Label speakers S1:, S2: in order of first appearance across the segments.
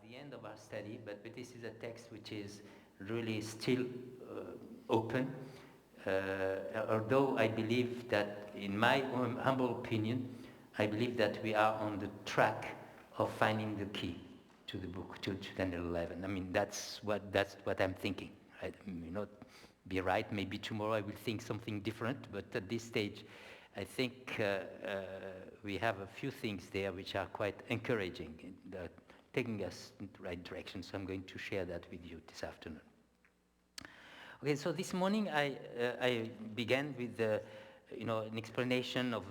S1: the end of our study, but this is a text which is really still open. Although I believe that, in my humble opinion, I believe that we are on the track of finding the key to the book, to Daniel 11. I mean, that's what I'm thinking. I may not be right. Maybe tomorrow I will think something different, but at this stage, I think we have a few things there which are quite encouraging, taking us in the right direction. So I'm going to share that with you this afternoon. Okay, so this morning I began with an explanation of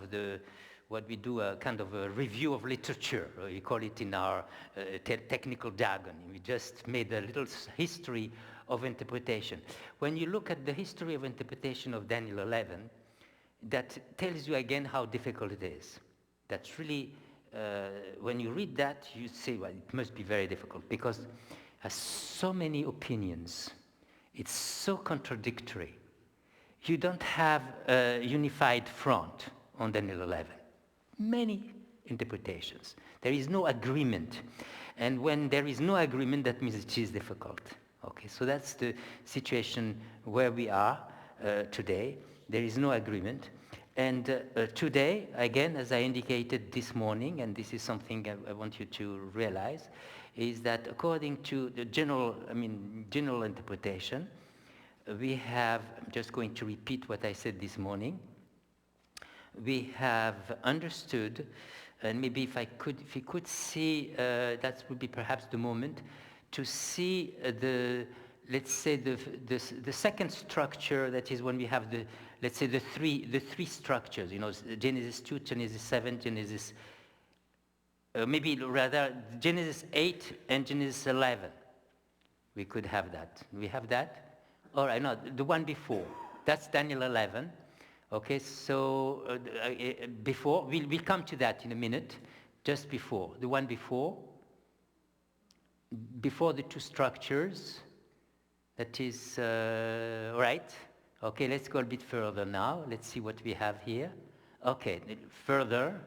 S1: what we do, a kind of a review of literature. We call it in our technical jargon. We just made a little history of interpretation. When you look at the history of interpretation of Daniel 11, that tells you again how difficult it is. That's really, when you read that, you say, well, it must be very difficult because it has so many opinions. It's so contradictory. You don't have a unified front on Daniel 11. Many interpretations. There is no agreement. And when there is no agreement, that means it is difficult. Okay, so that's the situation where we are today. There is no agreement. And today, again, as I indicated this morning, and this is something I want you to realize, is that according to the general interpretation, we have, I'm just going to repeat what I said this morning, we have understood, and maybe if you could see, that would be perhaps the moment, to see let's say the second structure, that is when we have let's say the three structures, Genesis 2, Genesis 7, Genesis, maybe rather Genesis 8 and Genesis 11. We could have that. We have that? All right, no, the one before. That's Daniel 11. Okay, so before, we'll come to that in a minute, just before. The one before the two structures, that is, right. Okay, let's go a bit further now. Let's see what we have here. Okay, further.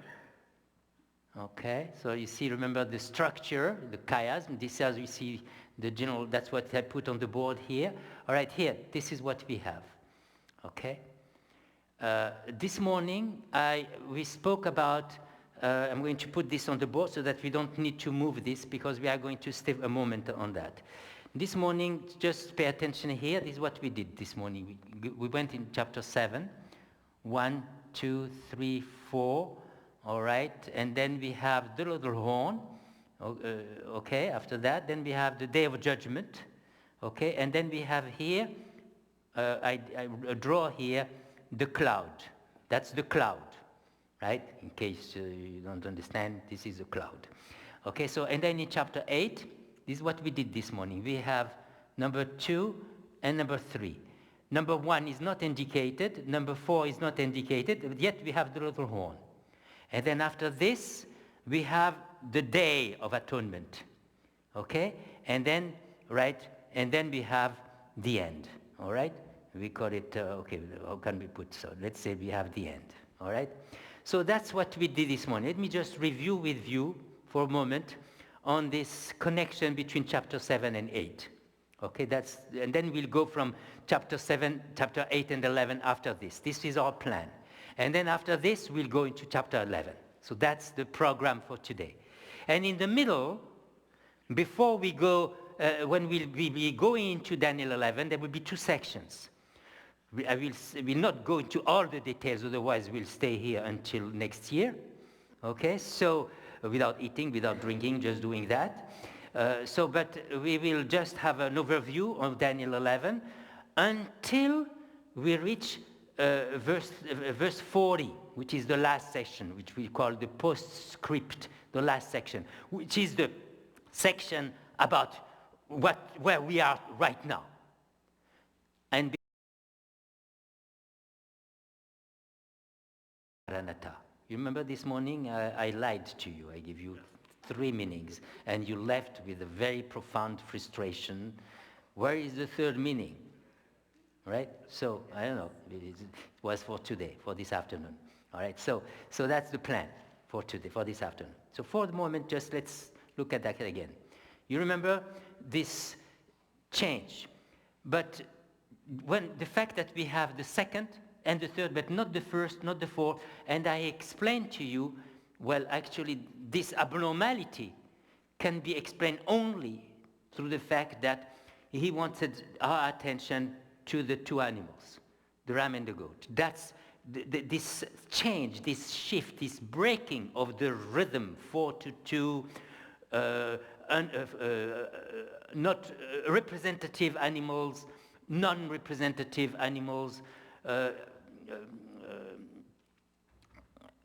S1: Okay, so you see, remember the structure, the chiasm. This as we see the general, that's what I put on the board here. All right, here, this is what we have. Okay. This morning, we spoke about, I'm going to put this on the board so that we don't need to move this because we are going to stay a moment on that. This morning, just pay attention here. This is what we did this morning. We went in chapter 7, 1, 2, 3, 4, all right? And then we have the little horn, okay, after that. Then we have the day of judgment, okay? And then we have here, I draw here, the cloud. That's the cloud, right? In case you don't understand, this is a cloud. Okay, so, and then in chapter 8, this is what we did this morning. We have number 2 and number 3. Number 1 is not indicated, number 4 is not indicated, yet we have the little horn. And then after this, we have the day of atonement, okay? And then, right, and then we have the end, all right? We call it, okay, how can we put, so let's say we have the end, all right? So that's what we did this morning. Let me just review with you for a moment on this connection between chapter 7 and 8. Okay, and then we'll go from chapter 7, chapter 8 and 11 after this. This is our plan. And then after this, we'll go into chapter 11. So that's the program for today. And in the middle, before we go, when we'll be going into Daniel 11, there will be two sections. I will not go into all the details, otherwise we'll stay here until next year. Okay, so without eating, without drinking, just doing that. But we will just have an overview of Daniel 11 until we reach verse 40, which is the last section, which we call the postscript, the last section, which is the section about where we are right now. And you remember this morning I lied to you. I gave you 3 meanings, and you left with a very profound frustration. Where is the third meaning? Right? So I don't know. It was for today, for this afternoon. All right. So that's the plan for today, for this afternoon. So for the moment, just let's look at that again. You remember this change. But when the fact that we have the second and the third, but not the first, not the fourth, and I explained to you, well, actually, this abnormality can be explained only through the fact that he wanted our attention to the two animals, the ram and the goat. That's this change, this shift, this breaking of the rhythm 4-2, not representative animals, non-representative animals,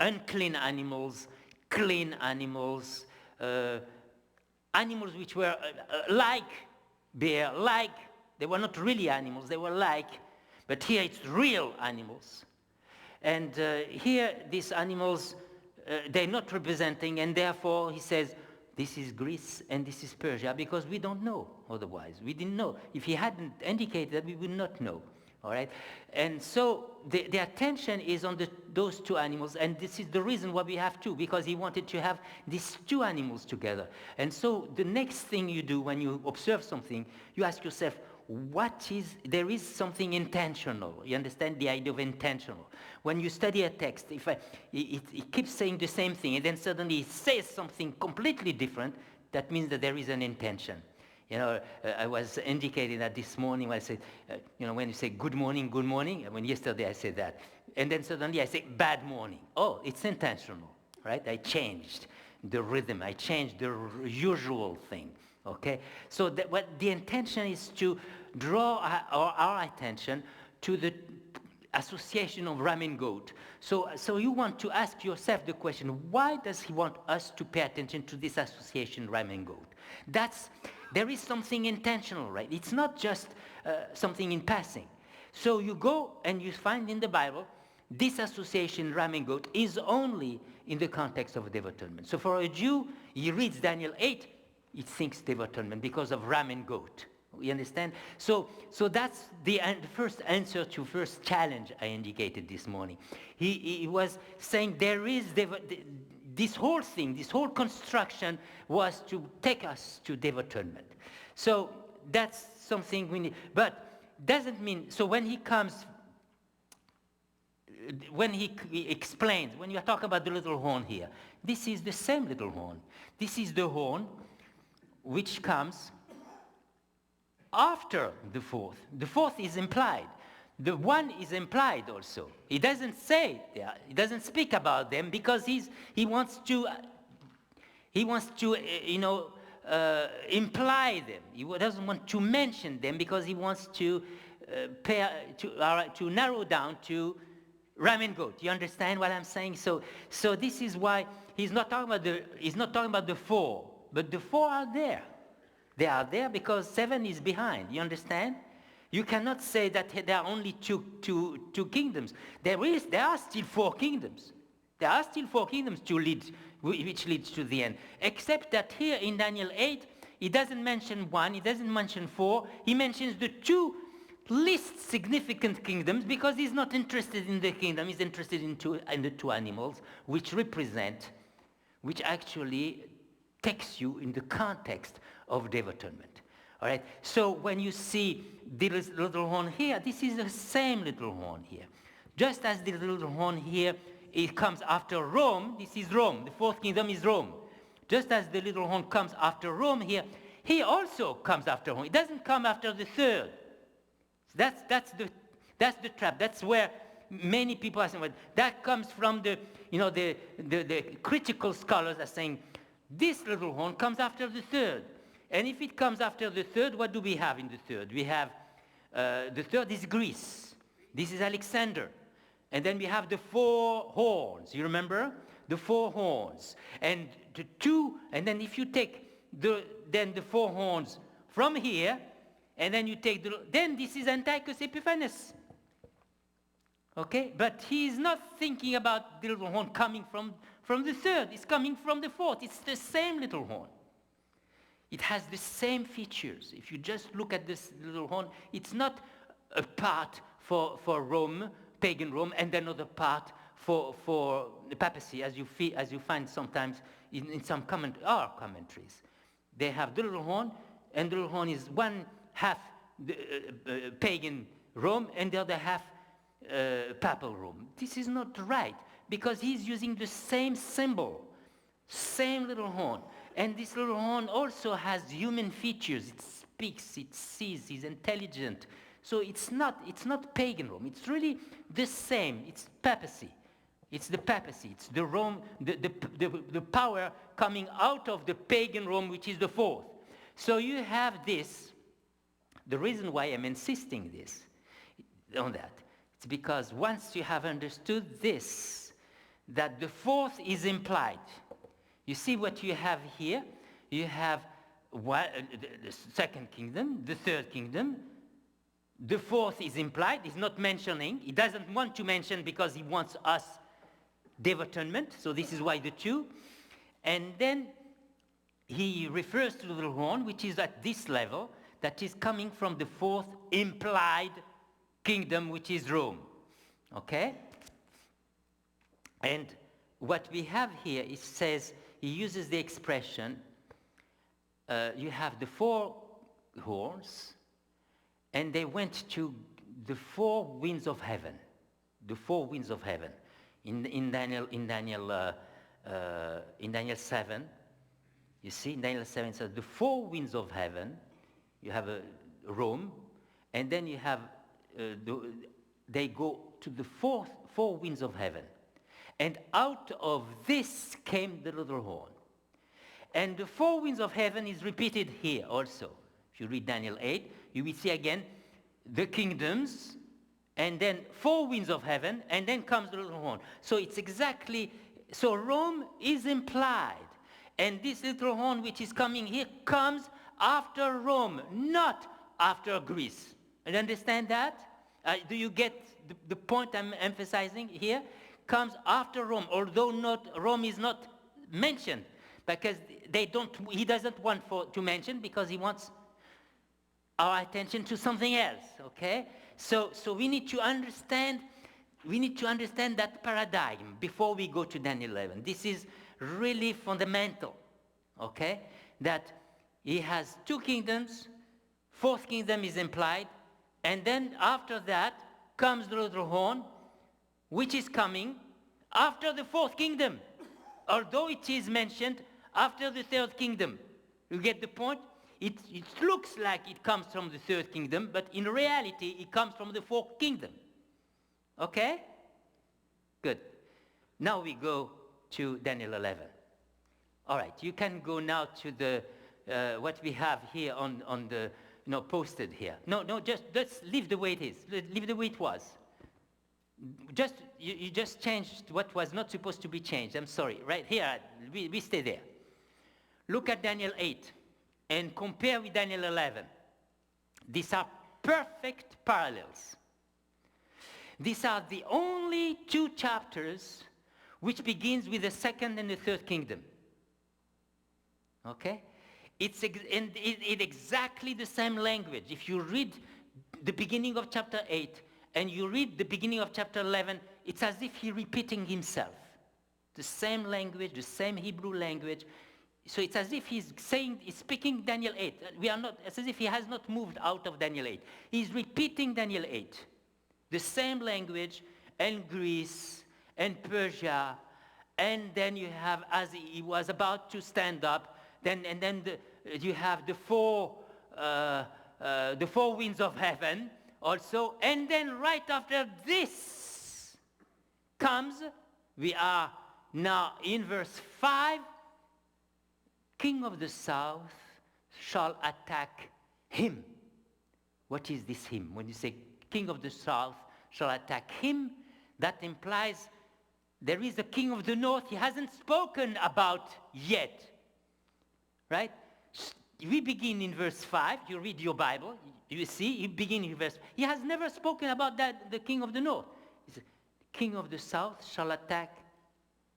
S1: unclean animals, clean animals, animals which were like bear, like, they were not really animals, they were like, but here it's real animals. And here these animals, they're not representing, and therefore he says, this is Greece and this is Persia, because we don't know otherwise. We didn't know. If he hadn't indicated that, we would not know. All right? And so the attention is on those two animals, and this is the reason why we have two, because he wanted to have these two animals together. And so the next thing you do when you observe something, you ask yourself, there is something intentional. You understand the idea of intentional. When you study a text, it keeps saying the same thing, and then suddenly it says something completely different, that means that there is an intention. You know, I was indicating that this morning when I said, when you say good morning, when yesterday I said that, and then suddenly I say bad morning. Oh, it's intentional, right? I changed the rhythm, I changed the usual thing, okay? So what the intention is to draw our attention to the association of ram and goat. So you want to ask yourself the question, why does he want us to pay attention to this association ram and goat? There is something intentional, right? It's not just something in passing. So you go and you find in the Bible, this association ram and goat is only in the context of devotement. So for a Jew, he reads Daniel 8, he thinks devotement because of ram and goat. You understand? So that's the first answer to first challenge I indicated this morning. He was saying there is this whole thing, this whole construction was to take us to devotement. So that's something we need. But doesn't mean, so when he explains, when you talk about the little horn here, this is the same little horn. This is the horn which comes after the fourth. The fourth is implied. The one is implied also. He doesn't say, he doesn't speak about them because he wants to imply them. He doesn't want to mention them because he wants to narrow down to ram and goat. You understand what I'm saying? So this is why he's not talking about the four, but the four are there. They are there because 7 is behind. You understand? You cannot say that there are only two kingdoms. There are still 4 kingdoms. There are still 4 kingdoms which leads to the end. Except that here in Daniel 8, he doesn't mention 1, he doesn't mention 4. He mentions the 2 least significant kingdoms because he's not interested in the kingdom. He's interested in the 2 animals which actually takes you in the context of devotement. All right. So when you see this little horn here, this is the same little horn here. Just as the little horn here, it comes after Rome. This is Rome. The 4th kingdom is Rome. Just as the little horn comes after Rome here, he also comes after Rome. It doesn't come after the 3rd. That's the trap. That's where many people are saying, well, that comes from the critical scholars are saying this little horn comes after the 3rd. And if it comes after the 3rd, what do we have in the 3rd? We have, the 3rd is Greece. This is Alexander. And then we have the 4 horns. You remember? The 4 horns. And the 2, and then if you take the 4 horns from here, and then you take then this is Antiochus Epiphanes. Okay? But he is not thinking about the little horn coming from the 3rd. It's coming from the 4th. It's the same little horn. It has the same features. If you just look at this little horn, it's not a part for Rome, pagan Rome, and another part for the papacy, as you find sometimes in some commentaries. They have the little horn, and the little horn is one half pagan Rome and the other half papal Rome. This is not right, because he's using the same symbol, same little horn. And this little horn also has human features. It speaks, it sees, is intelligent. So it's not pagan Rome. It's really the same. It's papacy. It's the papacy. It's the Rome, the power coming out of the pagan Rome, which is the fourth. So you have this. The reason why I'm insisting on that, it's because once you have understood this, that the fourth is implied. You see what you have here? You have the second kingdom, the third kingdom. The fourth is implied. He's not mentioning. He doesn't want to mention because he wants us devotement. So this is why the two. And then he refers to the little horn, which is at this level, that is coming from the fourth implied kingdom, which is Rome. Okay? And what we have here, it says, he uses the expression, you have the four horns, and they went to the four winds of heaven. The four winds of heaven. In Daniel 7, you see, in Daniel 7 it says the four winds of heaven. You have Rome, and then you have they go to the four winds of heaven, and out of this came the little horn. And the four winds of heaven is repeated here also. If you read Daniel 8, you will see again the kingdoms, and then four winds of heaven, and then comes the little horn. So it's exactly, so Rome is implied. And this little horn which is coming here comes after Rome, not after Greece. You understand that? Do you get the point I'm emphasizing here? Comes after Rome, although Rome is not mentioned, because he doesn't want to mention, because he wants our attention to something else, okay? So we need to understand that paradigm before we go to Daniel 11. This is really fundamental, okay? That he has two kingdoms, fourth kingdom is implied, and then after that comes the little horn, which is coming after the fourth kingdom, although it is mentioned after the third kingdom. You get the point? It looks like it comes from the third kingdom, but in reality it comes from the fourth kingdom. Okay? Good. Now we go to Daniel 11. All right, you can go now to the what we have here on the, posted here. No, just leave the way it is. Leave the way it was. You just changed what was not supposed to be changed. I'm sorry. Right here, we stay there. Look at Daniel 8 and compare with Daniel 11. These are perfect parallels. These are the only two chapters which begins with the second and the third kingdom. Okay? It's exactly the same language. If you read the beginning of chapter 8 and you read the beginning of chapter 11, it's as if he's repeating himself. The same language, the same Hebrew language. So it's as if he's speaking Daniel 8. It's as if he has not moved out of Daniel 8. He's repeating Daniel 8. The same language, and Greece, and Persia, and then you have, as he was about to stand up, you have the four winds of heaven also, and then right after this comes, we are now in verse 5, King of the South shall attack him. What is this him? When you say King of the South shall attack him, that implies there is a King of the North he hasn't spoken about yet. Right? We begin in verse 5. You read your Bible. You see, you begin in verse 5. He has never spoken about that, the King of the North. He said, King of the South shall attack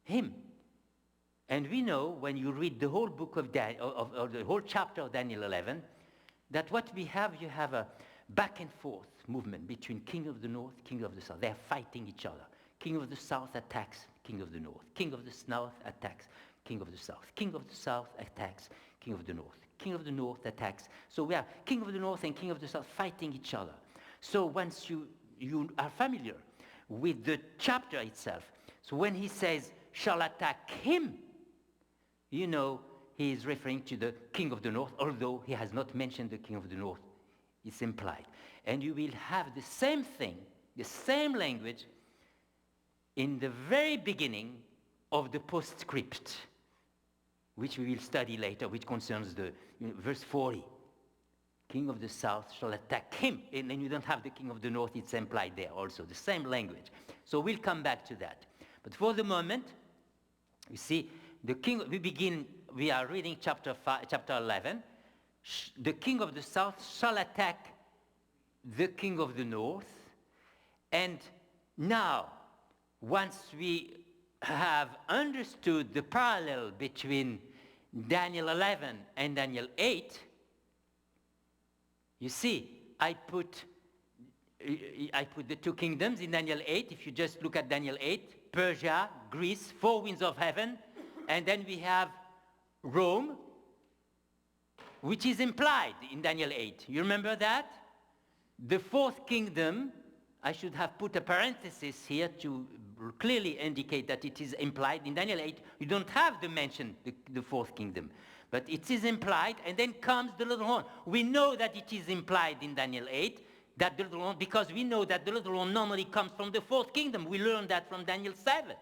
S1: him. And we know, when you read the whole book of Daniel, or the whole chapter of Daniel 11, that what we have, you have a back and forth movement between King of the North, King of the South. They're fighting each other. King of the South attacks King of the North. King of the North attacks King of the South. King of the South attacks King of the North. king of the north attacks. So we have king of the north and king of the south fighting each other. So once you are familiar with the chapter itself, so when he says, shall attack him, you know he is referring to the king of the north, although he has not mentioned the king of the north. It's implied. And you will have the same thing, the same language, in the very beginning of the postscript, which we will study later, which concerns the verse 40. King of the south shall attack him. And then you don't have the king of the north, it's implied there also, the same language. So we'll come back to that. But for the moment, you see, the king, we are reading chapter 11. The king of the south shall attack the king of the north. And now, once we have understood the parallel between Daniel 11 and Daniel 8, you see, I put the two kingdoms in Daniel 8. If you just look at Daniel 8, Persia, Greece, four winds of heaven, and then we have Rome, which is implied in Daniel 8. You remember that? The fourth kingdom, I should have put a parenthesis here to clearly indicate that it is implied. In Daniel 8, you don't have to mention the fourth kingdom. But it is implied, and then comes the little horn. We know that it is implied in Daniel 8, that the little horn, because we know that the little horn normally comes from the fourth kingdom. We learned that from Daniel 7.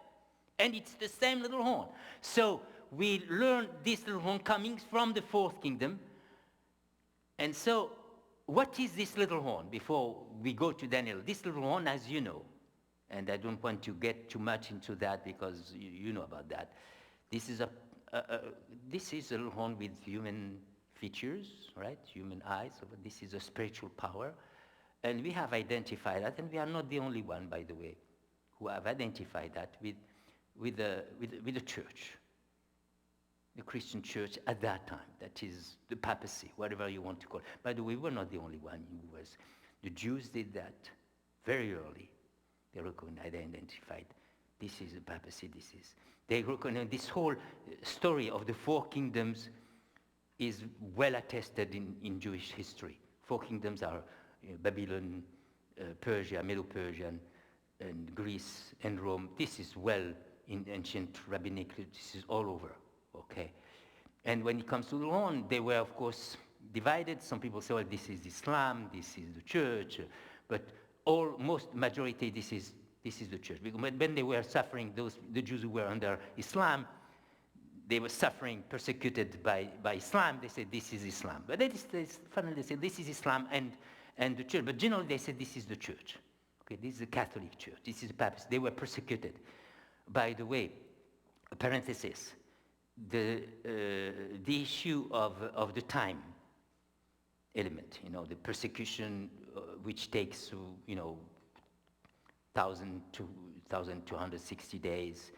S1: And it's the same little horn. So we learn this little horn coming from the fourth kingdom. And so what is this little horn before we go to Daniel? This little horn, as you know, and I don't want to get too much into that because you know about that. This is a little horn with human features, right? Human eyes. So this is a spiritual power. And we have identified that, and we are not the only one, by the way, who have identified that with the church, the Christian church at that time. That is the papacy, whatever you want to call it. By the way, we're not the only one who was. The Jews did that very early. They recognized, they identified, this is the papacy, they recognize this whole story of the four kingdoms is well attested in Jewish history. Four kingdoms are Babylon, Persia, Medo-Persia, and Greece, and Rome. This is well in ancient rabbinic, this is all over, okay? And when it comes to the horn, they were, of course, divided. Some people say, well, this is Islam, this is the church, but majority, this is the church. When they were suffering, the Jews who were under Islam, they were suffering, persecuted by Islam. They said, this is Islam. But finally they said, this is Islam and the church. But generally they said, this is the church. Okay, this is the Catholic Church. This is the papacy. They were persecuted. By the way, a parenthesis, the issue of the time element, the persecution which takes, 1,000 to 1,260 days,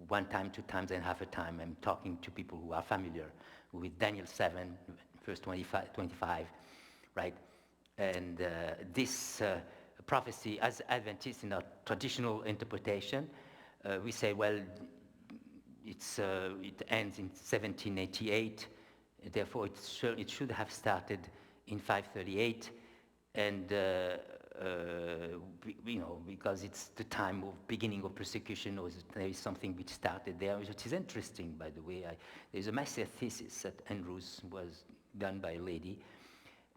S1: one time, two times, and half a time. I'm talking to people who are familiar with Daniel 7, verse 25, right? And this prophecy, as Adventists in our traditional interpretation, we say, well, it ends in 1788, therefore it should have started in 538, and because it's the time of beginning of persecution, or there is something which started there, which is interesting, by the way. There's a master thesis at Andrews was done by a lady,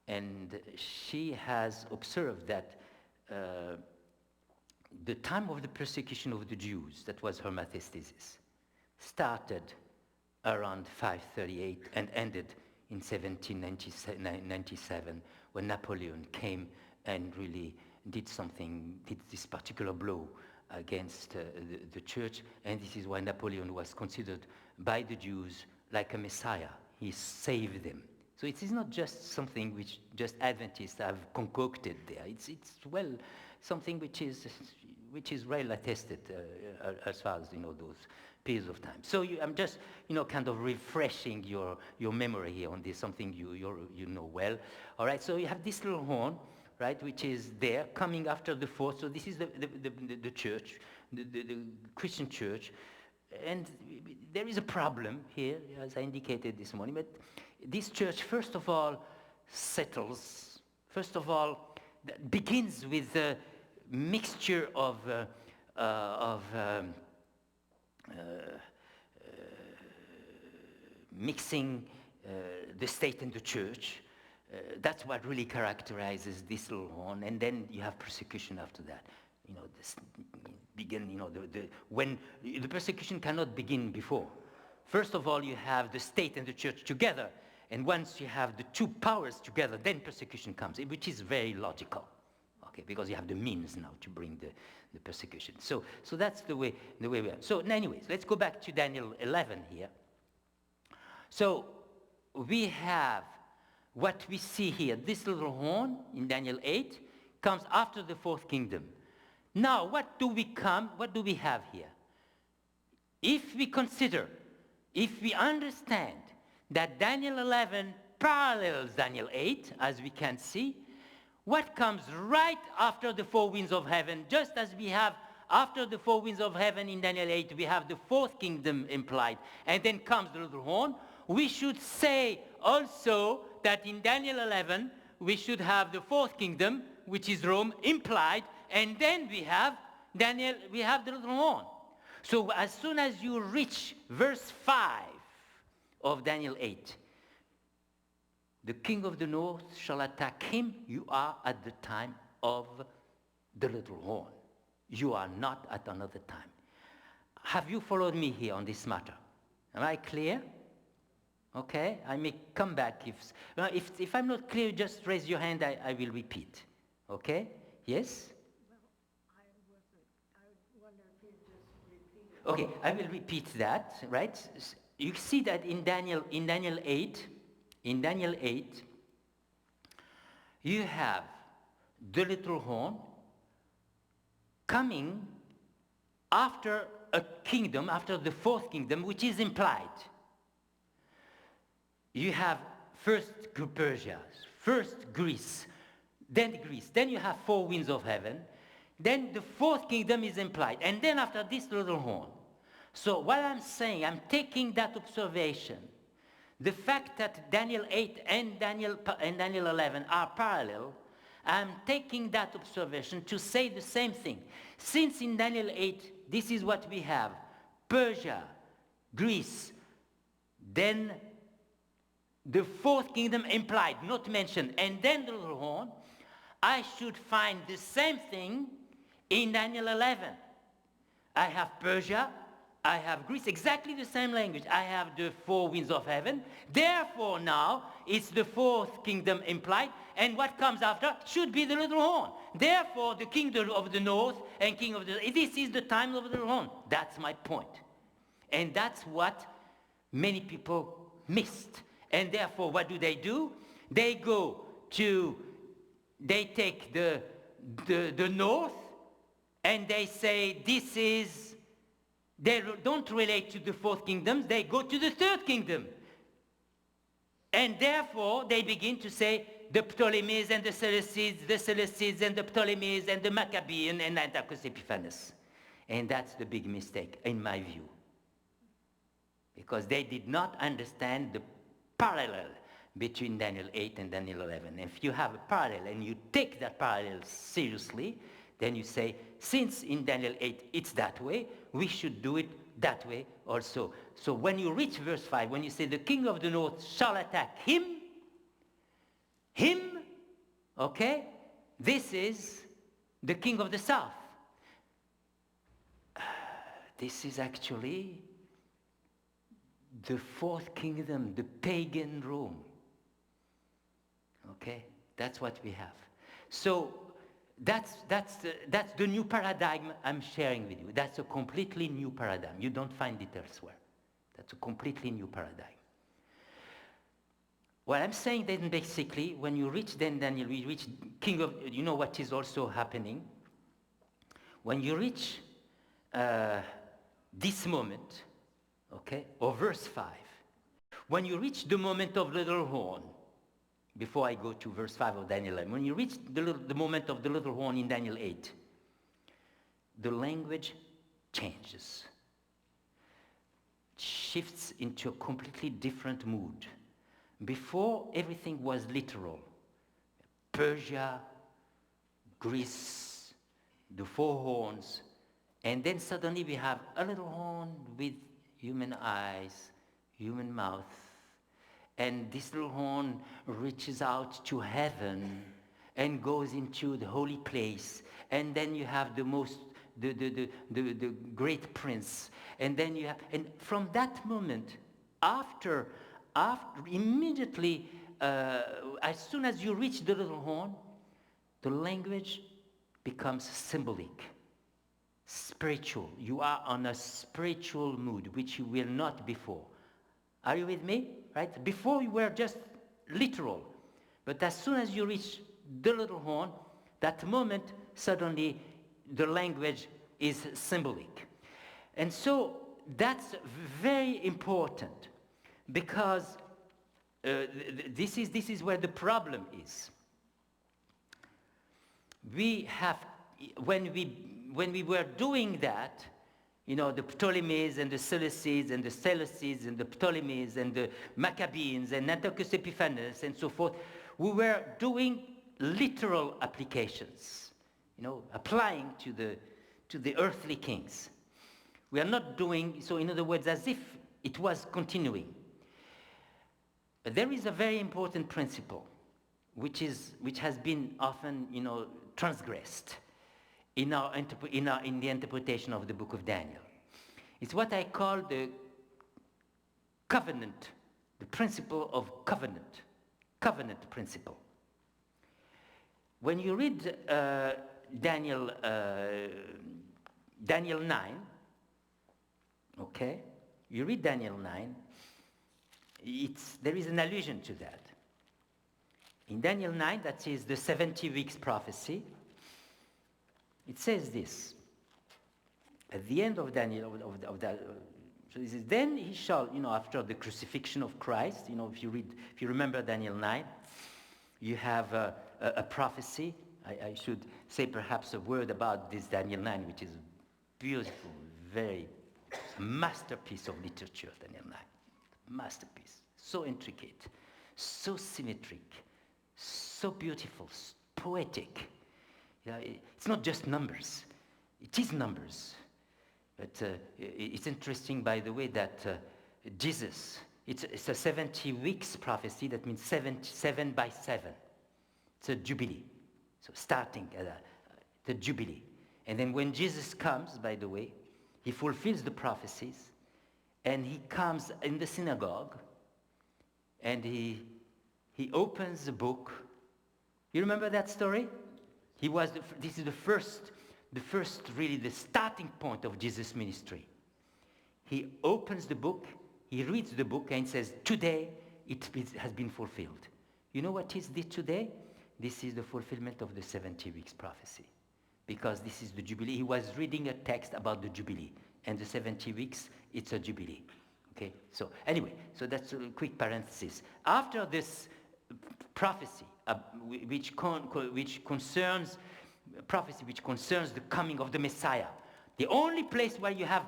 S1: and she has observed that the time of the persecution of the Jews, that was her master's thesis, started around 538 and ended in 1797 when Napoleon came and really did this particular blow against the church, and this is why Napoleon was considered by the Jews like a Messiah. He saved them. So it is not just something which just Adventists have concocted there. It's well something which is well attested as far as those periods of time. So I'm just kind of refreshing your memory here on this, something you know well. All right. So you have this little horn, right, which is there coming after the fourth. So this is the church, the Christian church, and there is a problem here, as I indicated this morning, but this church, first of all, begins with a mixture of mixing the state and the church. That's what really characterizes this little horn, and then you have persecution after that. When the persecution cannot begin before. First of all, you have the state and the church together, and once you have the two powers together, then persecution comes, which is very logical, okay, because you have the means now to bring the persecution. So that's the way we are. So anyways, let's go back to Daniel 11 here. So we have what we see here. This little horn in Daniel 8 comes after the fourth kingdom. Now, what do we have here? If we understand that Daniel 11 parallels Daniel 8, as we can see, what comes right after the four winds of heaven, just as we have after the four winds of heaven in Daniel 8, we have the fourth kingdom implied, and then comes the little horn, we should say also that in Daniel 11, we should have the fourth kingdom, which is Rome, implied, and then we have the little horn. So as soon as you reach verse 5 of Daniel 8, the king of the north shall attack him. You are at the time of the little horn. You are not at another time. Have you followed me here on this matter? Am I clear? Okay, I may come back if I'm not clear, just raise your hand, I will repeat. Okay? Yes?
S2: I wonder if you just repeat it.
S1: Okay, I will repeat that, right? You see that in Daniel 8, you have the little horn coming after a kingdom, after the fourth kingdom, which is implied. You have first Persia, first Greece, then you have four winds of heaven, then the fourth kingdom is implied, and then after this little horn. So what I'm saying, I'm taking that observation, the fact that Daniel 8 and Daniel 11 are parallel, I'm taking that observation to say the same thing. Since in Daniel 8, this is what we have, Persia, Greece, then the fourth kingdom implied, not mentioned, and then the little horn, I should find the same thing in Daniel 11. I have Persia, I have Greece, exactly the same language. I have the four winds of heaven. Therefore now, it's the fourth kingdom implied, and what comes after should be the little horn. Therefore, the kingdom of the north and king of the... This is the time of the little horn. That's my point. And that's what many people missed. And therefore, what do? They take the north, and they say they don't relate to the fourth kingdom, they go to the third kingdom. And therefore, they begin to say the Ptolemies and the Seleucids and the Ptolemies and the Maccabean and Antiochus Epiphanes. And that's the big mistake, in my view. Because they did not understand the parallel between Daniel 8 and Daniel 11. If you have a parallel and you take that parallel seriously, then you say, since in Daniel 8 it's that way, we should do it that way also. So when you reach verse 5, when you say the king of the north shall attack him, okay, this is the king of the south. This is actually the fourth kingdom, the pagan Rome. Okay, that's what we have. So that's the new paradigm I'm sharing with you. That's a completely new paradigm. You don't find it elsewhere. That's a completely new paradigm. What I'm saying then basically, when you reach then Daniel, we reach king of, you know what is also happening? When you reach this moment, okay, or verse 5, when you reach the moment of the little horn, before I go to verse 5 of Daniel 11, when you reach the moment of the little horn in Daniel 8, the language changes. shifts into a completely different mood. Before, everything was literal. Persia, Greece, the four horns, and then suddenly we have a little horn with human eyes, human mouth, and this little horn reaches out to heaven and goes into the holy place, and then you have the great prince, and then you have, and from that moment, after immediately, as soon as you reach the little horn, the language becomes symbolic, spiritual. You are on a spiritual mood, which you were not before. Are you with me? Right? Before you were just literal. But as soon as you reach the little horn, that moment, suddenly the language is symbolic. And so that's very important, because this is where the problem is. We have, when we were doing that, you know, the Ptolemies and the Seleucids and the Seleucids and the Ptolemies and the Maccabees and Antiochus Epiphanes and so forth, we were doing literal applications, you know, applying to the earthly kings. We are not doing so, in other words, as if it was continuing. There is a very important principle which has been often, you know, transgressed in the interpretation of the book of Daniel. It's what I call the covenant, the principle of covenant principle. When you read Daniel 9, okay, you read Daniel 9, there is an allusion to that. In Daniel 9, that is the 70 weeks prophecy, it says this. At the end of Daniel, of that, so it says, then he shall, you know, after the crucifixion of Christ, you know, if you remember Daniel 9, you have a prophecy. I should say perhaps a word about this Daniel 9, which is beautiful, very masterpiece of literature, Daniel 9. Masterpiece, so intricate, so symmetric, so beautiful, poetic. You know, it's not just numbers. It is numbers. But it's interesting, by the way, that Jesus, it's a 70 weeks prophecy. That means 7 by 7. It's a jubilee. So starting at the jubilee. And then when Jesus comes, by the way, he fulfills the prophecies. And he comes in the synagogue. And he opens the book. You remember that story? This is the first, really the starting point of Jesus' ministry. He opens the book, he reads the book, and says, today it has been fulfilled. You know what is this today? This is the fulfillment of the 70 weeks prophecy. Because this is the Jubilee. He was reading a text about the Jubilee. And the 70 weeks, it's a Jubilee. Okay? So anyway, so that's a quick parenthesis. After this prophecy, which concerns the coming of the Messiah. The only place where you have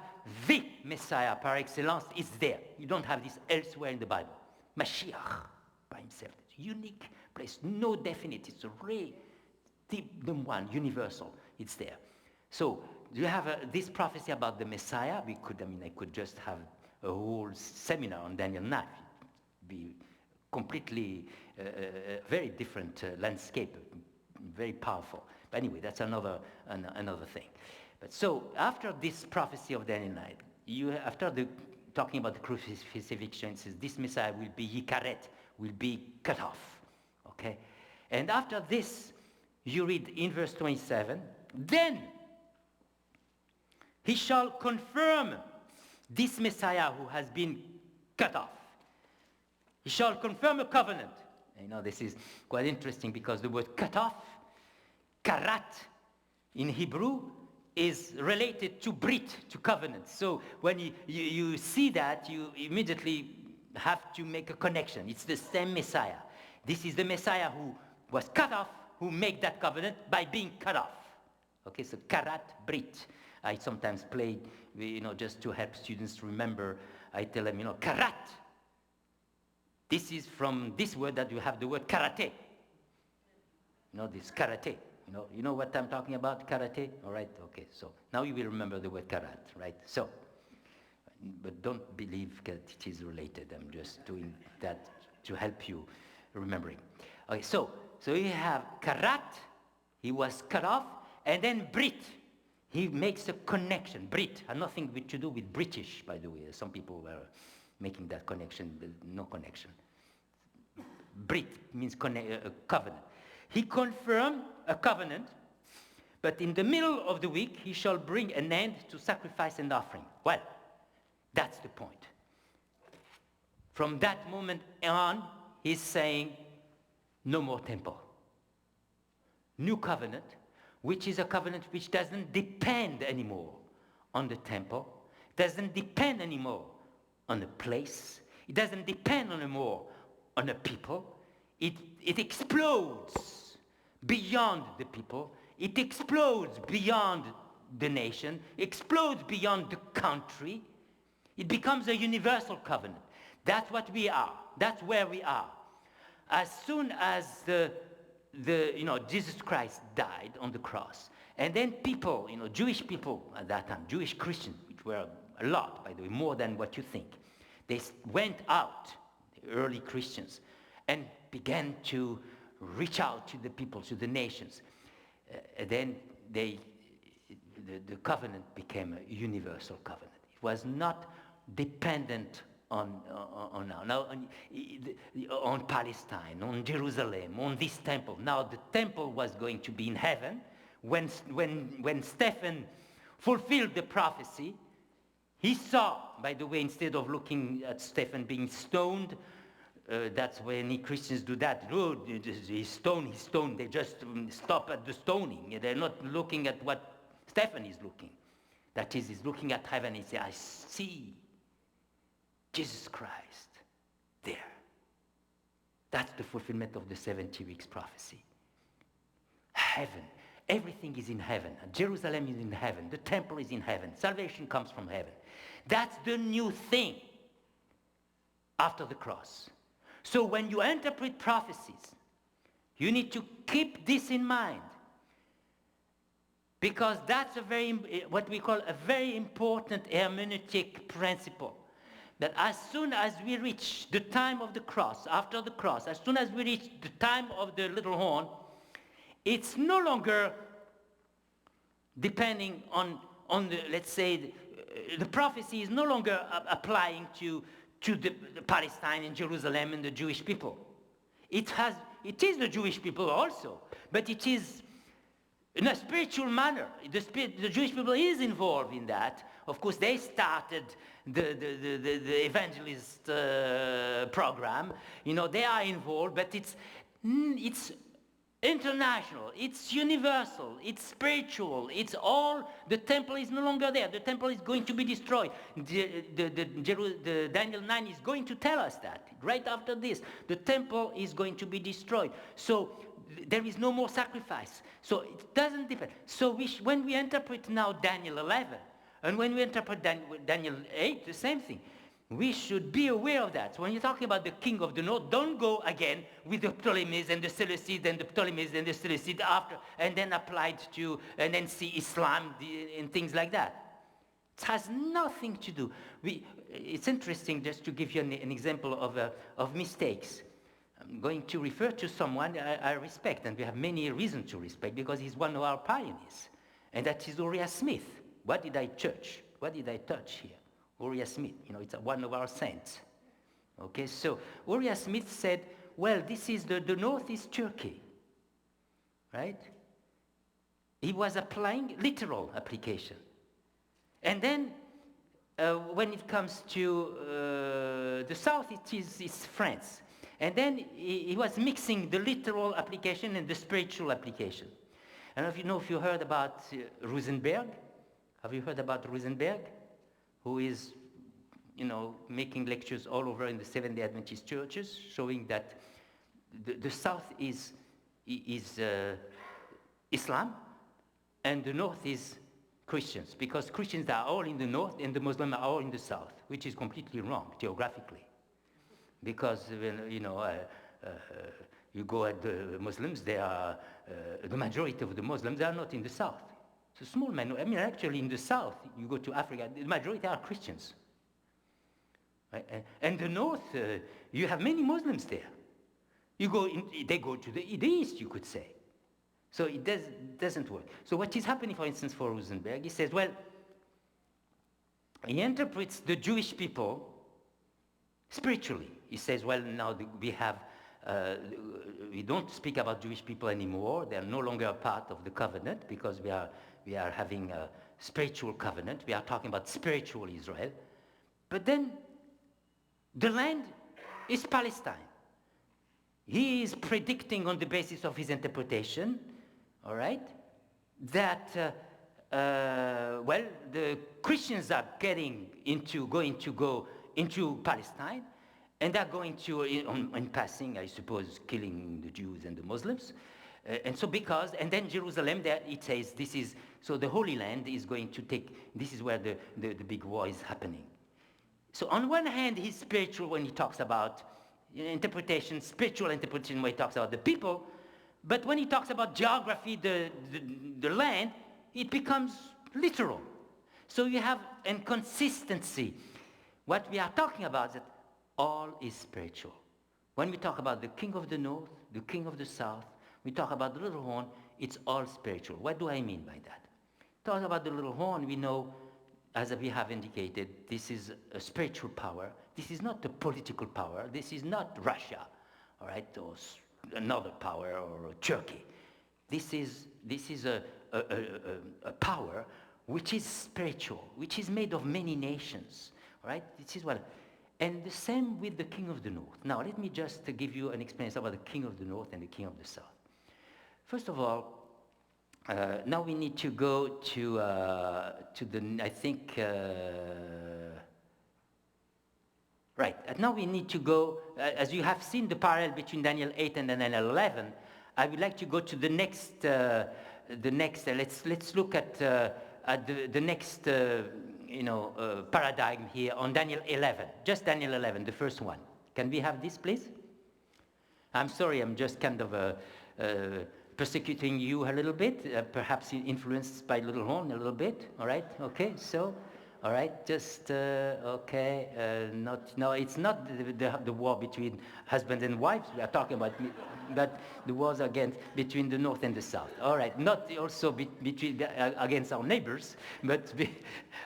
S1: the Messiah par excellence is there. You don't have this elsewhere in the Bible. Mashiach by himself. It's a unique place, no definite. It's a really the one, universal. It's there. So you have this prophecy about the Messiah. I could just have a whole seminar on Daniel 9. Be completely very different landscape, very powerful. But anyway, that's another thing. But so after this prophecy of Daniel 9, after talking about the crucifixion, it says this Messiah will be yikaret, will be cut off. Okay, and after this, you read in verse 27. Then he shall confirm this Messiah who has been cut off. He shall confirm a covenant. You know, this is quite interesting because the word cut off, karat, in Hebrew, is related to brit, to covenant. So when you see that, you immediately have to make a connection. It's the same Messiah. This is the Messiah who was cut off, who made that covenant by being cut off. Okay, so karat, brit. I sometimes play, just to help students remember. I tell them, karat. This is from this word that you have the word karate. This karate. You know what I'm talking about, karate? All right, okay. So now you will remember the word karat, right? So, but don't believe that it is related. I'm just doing that to help you remembering. Okay, so you have karat, he was cut off, and then Brit. He makes a connection. Brit had nothing to do with British, by the way. Some people were making that connection, no connection. Brit means covenant. He confirmed a covenant, but in the middle of the week, he shall bring an end to sacrifice and offering. Well, that's the point. From that moment on, he's saying, no more temple. New covenant, which is a covenant which doesn't depend anymore on the temple, doesn't depend anymore on a place, it doesn't depend anymore on a people. It explodes beyond the people, it explodes beyond the nation, explodes beyond the country. It becomes a universal covenant. That's what we are. That's where we are. As soon as Jesus Christ died on the cross, and then people, Jewish people at that time, Jewish Christians, which were a lot, by the way, more than what you think, they went out, the early Christians, and began to reach out to the people, to the nations. Then the covenant became a universal covenant. It was not dependent on Palestine, on Jerusalem, on this temple. Now the temple was going to be in heaven. When Stephen fulfilled the prophecy, he saw, by the way, instead of looking at Stephen being stoned, that's when Christians do that. Oh, he's stoned. They just stop at the stoning. They're not looking at what Stephen is looking. That is, he's looking at heaven. He says, I see Jesus Christ there. That's the fulfillment of the 70 weeks prophecy. Heaven. Everything is in heaven. Jerusalem is in heaven. The temple is in heaven. Salvation comes from heaven. That's the new thing after the cross. So when you interpret prophecies, you need to keep this in mind, because that's what we call a very important hermeneutic principle. That as soon as we reach the time of the cross, after the cross, as soon as we reach the time of the little horn, it's no longer depending on the, let's say, the prophecy is no longer applying to the Palestine and Jerusalem and the Jewish people. It is the Jewish people also, but it is in a spiritual manner. The Jewish people is involved in that. Of course, they started the evangelist program. They are involved, but it's international, it's universal, it's spiritual, it's all. The temple is no longer there. The temple is going to be destroyed. The Daniel 9 is going to tell us that. Right after this, the temple is going to be destroyed. So there is no more sacrifice. So it doesn't depend. So when we interpret now Daniel 11, and when we interpret Daniel 8, the same thing. We should be aware of that. So when you're talking about the king of the north, don't go again with the Ptolemies and the Seleucids and the Ptolemies and the Seleucids after, and then applied to, and then see Islam and things like that. It has nothing to do. It's interesting, just to give you an example of mistakes. I'm going to refer to someone I respect, and we have many reasons to respect, because he's one of our pioneers, and that is Uriah Smith. What did I touch? What did I touch here? Uriah Smith, it's one of our saints. Okay, so Uriah Smith said, well, this is the north is Turkey, right? He was applying literal application. And then when it comes to the south, it's France. And then he was mixing the literal application and the spiritual application. I don't know if you heard about Rosenberg. Have you heard about Rosenberg? Who is, making lectures all over in the Seventh-day Adventist churches, showing that the south is Islam, and the north is Christians, because Christians are all in the north and the Muslims are all in the south, which is completely wrong geographically. Because you go at the Muslims, they are the majority of the Muslims. They are not in the south. It's a small minority. I mean, actually, in the south, you go to Africa, the majority are Christians. Right? And the north, you have many Muslims there. They go to the east, you could say. So it doesn't work. So what is happening, for instance, for Rosenberg, he says, well, he interprets the Jewish people spiritually. He says, well, now we don't speak about Jewish people anymore. They are no longer a part of the covenant because we are having a spiritual covenant. We are talking about spiritual Israel. But then the land is Palestine. He is predicting on the basis of his interpretation, all right, that, the Christians are going to go into Palestine, and they're going to, in passing, I suppose, killing the Jews and the Muslims. And then Jerusalem, there it says, so the Holy Land is going to this is where the big war is happening. So on one hand, he's spiritual when he talks about spiritual interpretation when he talks about the people, but when he talks about geography, the land, it becomes literal. So you have inconsistency. What we are talking about is that all is spiritual. When we talk about the king of the north, the king of the south, we talk about the little horn, it's all spiritual. What do I mean by that? Talking about the little horn, we know, as we have indicated, this is a spiritual power. This is not a political power. This is not Russia, all right, or another power, or Turkey. This is a power which is spiritual, which is made of many nations, all right? This is what, and the same with the king of the north. Now, let me just give you an explanation about the king of the north and the king of the south. First of all, now we need to go to the, I think, right. Now we need to go, as you have seen the parallel between Daniel 8 and Daniel 11, I would like to go to the next, let's look at the next, paradigm here on Daniel 11, just Daniel 11, the first one. Can we have this, please? I'm sorry, I'm just kind of persecuting you a little bit, perhaps influenced by Little Horn a little bit, all right? Okay, so, all right, just, okay, no, it's not the war between husband and wives we are talking about, but the wars between the north and the south. All right, not also between against our neighbors, but,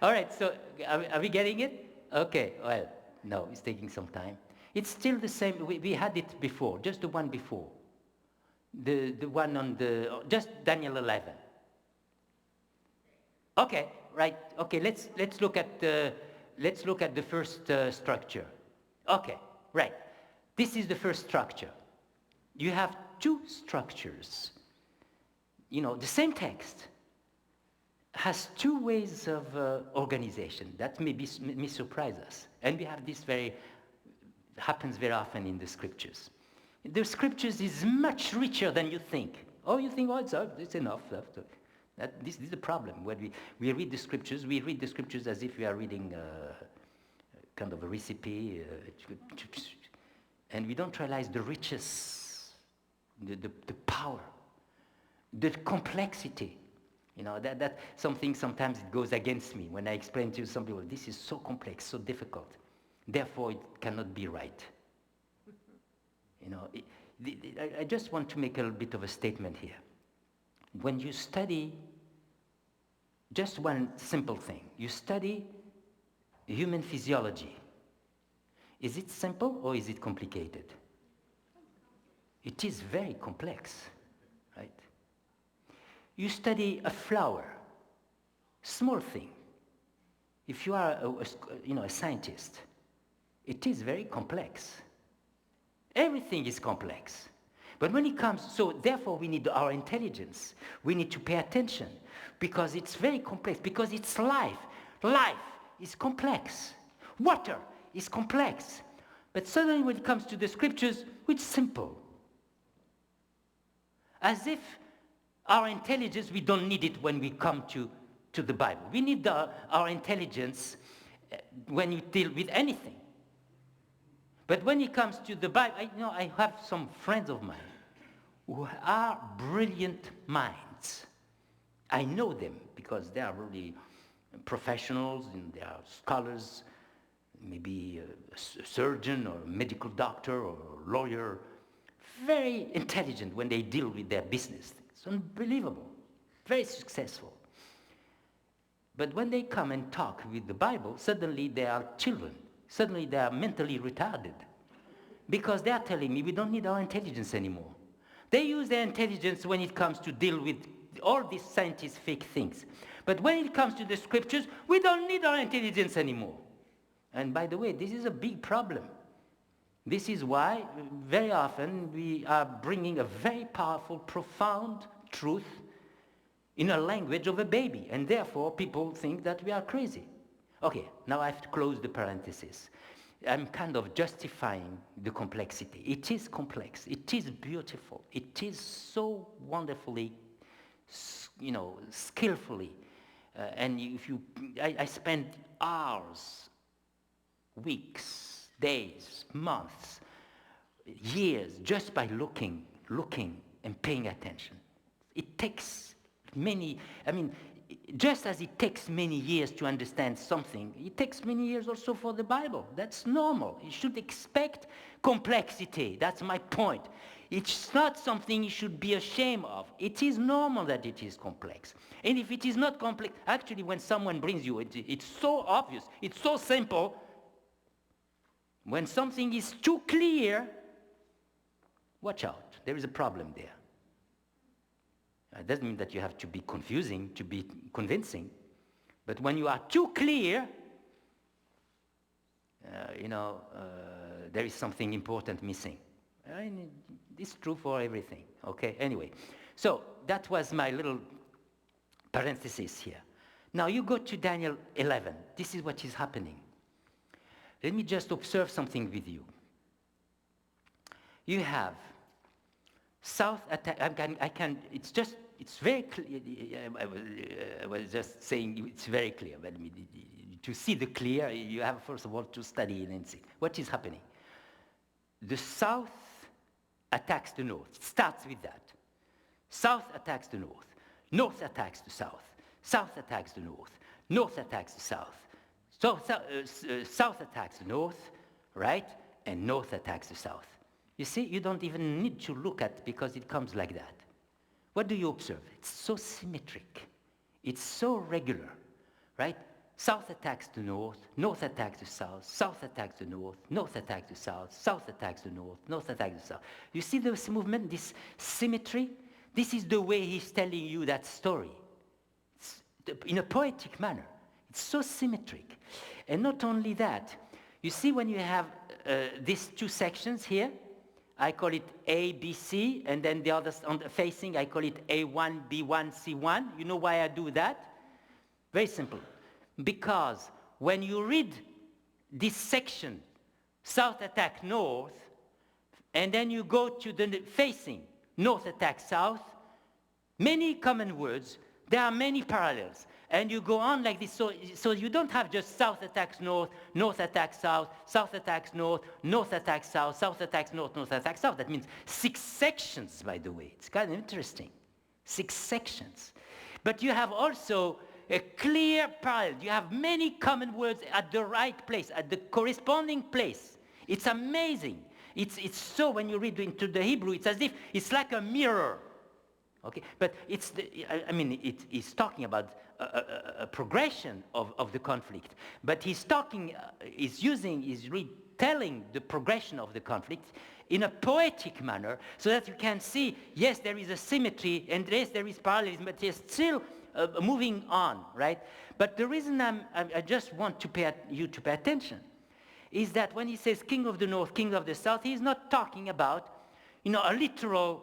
S1: all right, so are we getting it? Okay, well, no, it's taking some time. It's still the same, we had it before, just the one before. The one on just Daniel 11. Okay, right. Okay, let's look at the first structure. Okay, right. This is the first structure. You have two structures. The same text has two ways of organization. That may surprise us, and we have this happens very often in the scriptures. The scriptures is much richer than you think. Oh, you think, it's enough. This is the problem. When we read the scriptures, as if we are reading kind of a recipe, and we don't realize the riches, the power, the complexity. That something sometimes it goes against me when I explain to some people, this is so complex, so difficult. Therefore, it cannot be right. I just want to make a little bit of a statement here. When you study just one simple thing, you study human physiology. Is it simple or is it complicated? It is very complex, right? You study a flower, small thing. If you are a scientist, it is very complex. Everything is complex. But when it comes, so therefore we need our intelligence. We need to pay attention because it's very complex, because it's life. Life is complex. Water is complex. But suddenly when it comes to the scriptures, it's simple. As if our intelligence, we don't need it when we come to to the Bible. We need our intelligence when you deal with anything. But when it comes to the Bible, I have some friends of mine who are brilliant minds. I know them because they are really professionals and they are scholars, maybe a surgeon or a medical doctor or a lawyer, very intelligent when they deal with their business. It's unbelievable, very successful. But when they come and talk with the Bible, suddenly they are children. Suddenly they are mentally retarded because they are telling me we don't need our intelligence anymore. They use their intelligence when it comes to deal with all these scientific things. But when it comes to the scriptures, we don't need our intelligence anymore. And by the way, this is a big problem. This is why very often we are bringing a very powerful, profound truth in a language of a baby. And therefore, people think that we are crazy. Okay, now I have to close the parenthesis. I'm kind of justifying the complexity. It is complex. It is beautiful. It is so wonderfully, skillfully. And I spent hours, weeks, days, months, years just by looking and paying attention. It takes just as it takes many years to understand something, it takes many years also for the Bible. That's normal. You should expect complexity. That's my point. It's not something you should be ashamed of. It is normal that it is complex. And if it is not complex, actually when someone brings you, it's so obvious, it's so simple. When something is too clear, watch out. There is a problem there. It doesn't mean that you have to be confusing, to be convincing. But when you are too clear, there is something important missing. It's true for everything, okay? Anyway, so that was my little parenthesis here. Now you go to Daniel 11. This is what is happening. Let me just observe something with you. You have south attack. It's very clear. I was just saying it's very clear. But to see the clear, you have first of all to study it and see what is happening. The south attacks the north. It starts with that. South attacks the north. North attacks the south. South attacks the north. North attacks the south. So south attacks the north, right? And north attacks the south. You see, you don't even need to look at because it comes like that. What do you observe? It's so symmetric. It's so regular, right? South attacks the north, north attacks the south, south attacks the north, north attacks the south, south attacks the north, north attacks the south. You see this movement, this symmetry? This is the way he's telling you that story. It's in a poetic manner. It's so symmetric. And not only that, you see when you have these two sections here, I call it A, B, C, and then the others on the facing, I call it A1, B1, C1. You know why I do that? Very simple. Because when you read this section, south attack north, and then you go to the facing, north attack south, many common words, there are many parallels. And you go on like this, so you don't have just south attacks north, north attacks south, south attacks north, north attacks south, south attacks north, north attacks south. That means 6 sections, by the way. It's kind of interesting. 6 sections. But you have also a clear parallel. You have many common words at the right place, at the corresponding place. It's amazing. It's so, when you read into the Hebrew, it's as if it's like a mirror. Okay, but it's he's talking about a progression of the conflict, but he's retelling the progression of the conflict in a poetic manner, so that you can see, yes, there is a symmetry, and yes, there is parallelism, but he's still moving on, right? But the reason I just want you to pay attention is that when he says King of the North, King of the South, he's not talking about, a literal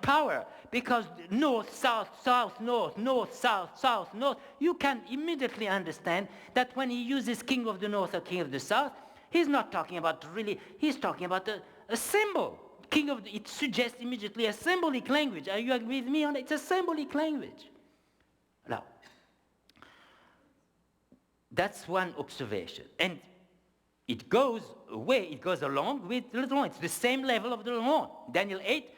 S1: power, because north, south, south, north, north, south, south, north, you can immediately understand that when he uses King of the North or King of the South, he's not talking about he's talking about a symbol. It suggests immediately a symbolic language. Are you agree with me on it? It's a symbolic language. That's one observation. And it goes along with the little horn. It's the same level of the little horn. Daniel 8,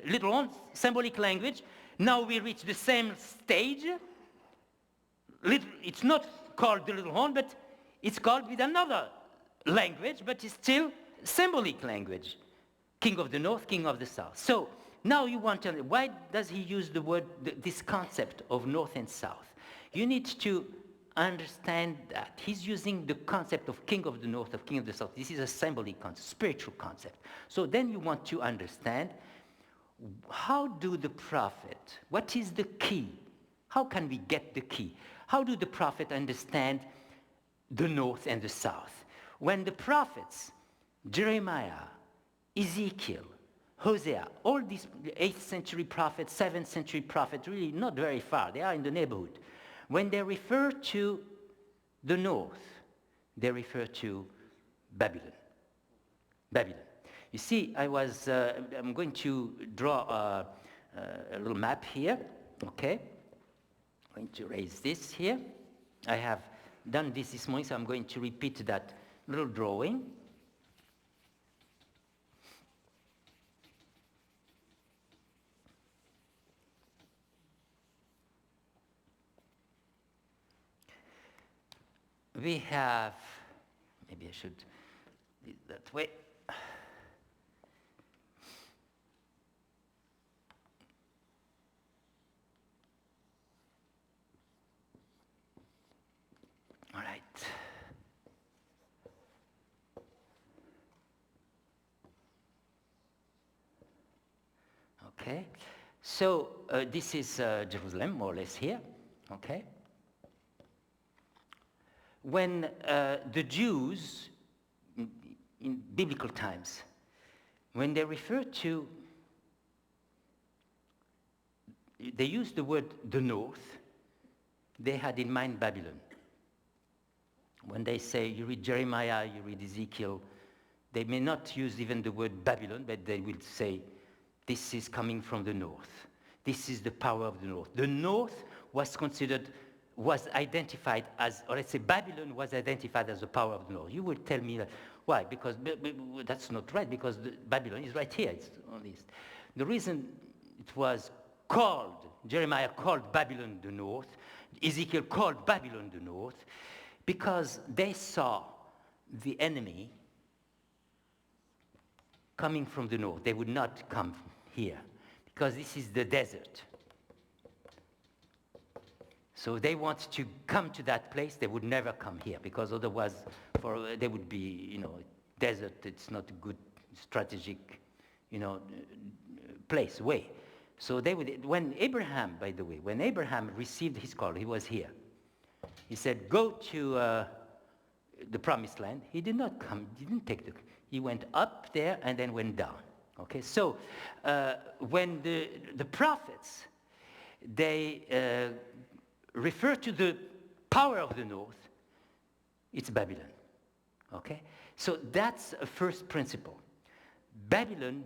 S1: little horn, symbolic language. Now we reach the same stage. It's not called the little horn, but it's called with another language, but it's still symbolic language. King of the north, king of the south. So now you want to, why does he use the word, this concept of north and south? You need to understand that. He's using the concept of king of the north, of king of the south. This is a symbolic concept, spiritual concept. So then you want to understand, how do the prophet, what is the key? How can we get the key? How do the prophet understand the north and the south? When the prophets, Jeremiah, Ezekiel, Hosea, all these 8th century prophets, 7th century prophets, really not very far, they are in the neighborhood. When they refer to the north, they refer to Babylon. Babylon. You see, I'm going to draw a little map here, okay? I'm going to raise this here. I have done this morning, so I'm going to repeat that little drawing. We have, maybe I should do it that way. All right. Okay. So this is Jerusalem, more or less here. Okay. When the Jews, in biblical times, when they refer to, they used the word the north, they had in mind Babylon. When they say, you read Jeremiah, you read Ezekiel, they may not use even the word Babylon, but they will say, this is coming from the north. This is the power of the north. The north was identified as, or let's say Babylon was identified as the power of the north. You will tell me why? Because that's not right, because Babylon is right here. It's on the east. The reason it was called, Jeremiah called Babylon the north, Ezekiel called Babylon the north, because they saw the enemy coming from the north. They would not come here, because this is the desert. So they want to come to that place. They would never come here, because otherwise they would be, desert. It's not a good strategic, way. So they would, when Abraham, by the way, when Abraham received his call, he was here. He said, go to the promised land. He did not come, he didn't take he went up there and then went down. Okay, so when the prophets, they refer to the power of the north, it's Babylon. Okay? So that's a first principle. Babylon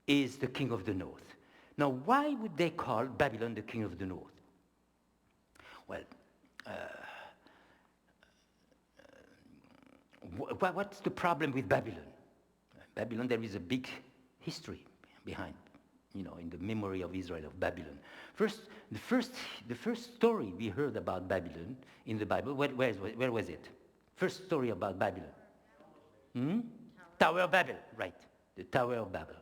S1: is the king of the north. Now, why would they call Babylon the king of the north? Well, what's the problem with Babylon? Babylon, there is a big history behind, in the memory of Israel, of Babylon. The first story we heard about Babylon in the Bible, where was it? First story about Babylon. Tower of Babel, right. The Tower of Babel.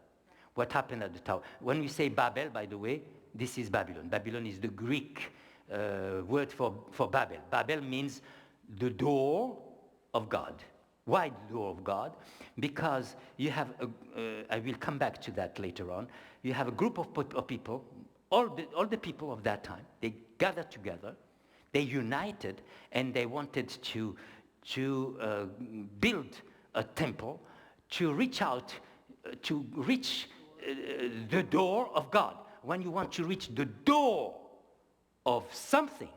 S1: What happened at the tower? When we say Babel, by the way, this is Babylon. Babylon is the Greek word for Babel. Babel means the door of God. Why the door of God? Because you have, I will come back to that later on, you have a group of people, all the people of that time, they gathered together, they united, and they wanted to build a temple to reach out, to reach the door of God. When you want to reach the door of something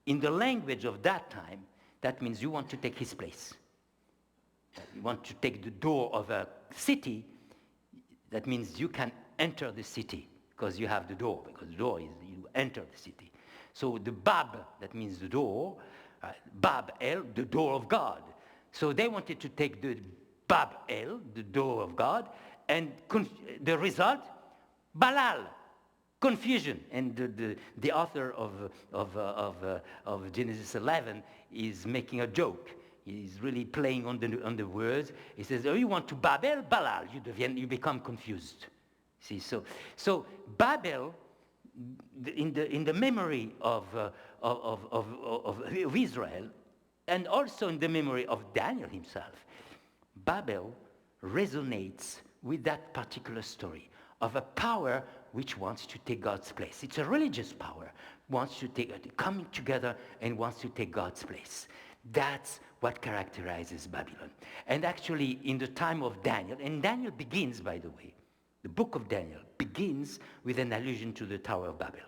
S1: in the language of that time, that means you want to take his place. You want to take the door of a city, that means you can enter the city because you have the door, because the door is, you enter the city. So the Bab, that means the door, Bab-El, the door of God. So they wanted to take the Bab-El, the door of God, and the result, Balal, confusion. And the author of Genesis 11 is making a joke. He's really playing on the words. He says, "Oh, you want to Babel, Balal? You become confused." See, so Babel, in the memory of Israel, and also in the memory of Daniel himself, Babel resonates with that particular story of a power which wants to take God's place. It's a religious power, wants to coming together and wants to take God's place. That's what characterizes Babylon. And actually, in the time of Daniel, and Daniel begins, by the way, the book of Daniel begins with an allusion to the Tower of Babel.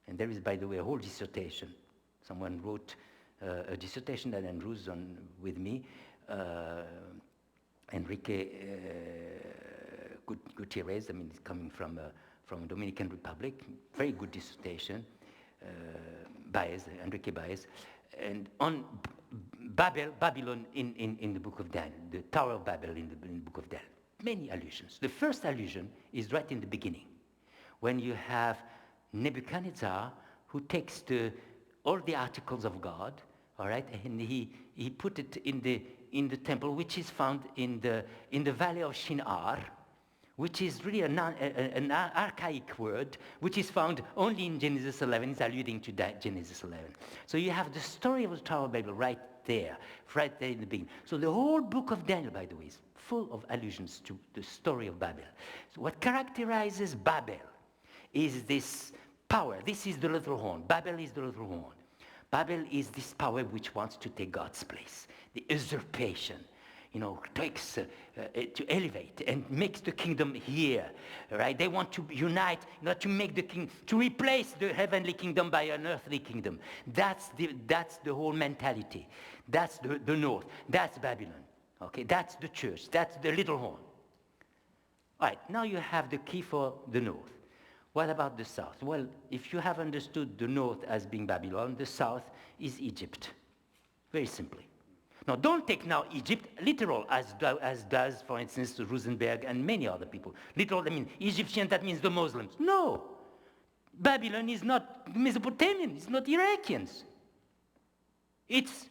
S1: And there is, by the way, a whole dissertation. Someone wrote a dissertation that Andrew's on with me, Enrique Gutierrez. I mean, it's coming from Dominican Republic. Very good dissertation. Enrique Baez, and on Babylon in the book of Daniel, the Tower of Babel in the book of Daniel. Many allusions. The first allusion is right in the beginning, when you have Nebuchadnezzar, who takes all the articles of God, all right, and he put it in the temple, which is found in the valley of Shinar, which is really an archaic word, which is found only in Genesis 11. It's alluding to that Genesis 11. So you have the story of the Tower of Babel right there in the beginning. So the whole book of Daniel, by the way, is full of allusions to the story of Babel. So what characterizes Babel is this power. This is the little horn. Babel is the little horn. Babel is this power which wants to take God's place, the usurpation. Takes to elevate and makes the kingdom here, right? They want to unite, not to make to replace the heavenly kingdom by an earthly kingdom. That's the whole mentality. That's the north. That's Babylon. Okay, that's the church. That's the little horn. All right, now you have the key for the north. What about the south? Well, if you have understood the north as being Babylon, the south is Egypt. Very simply. Now, don't take now Egypt literal, as does, for instance, Rosenberg and many other people. Literal, I mean, Egyptian, that means the Muslims. No. Babylon is not Mesopotamian. It's not Iraqians. It's,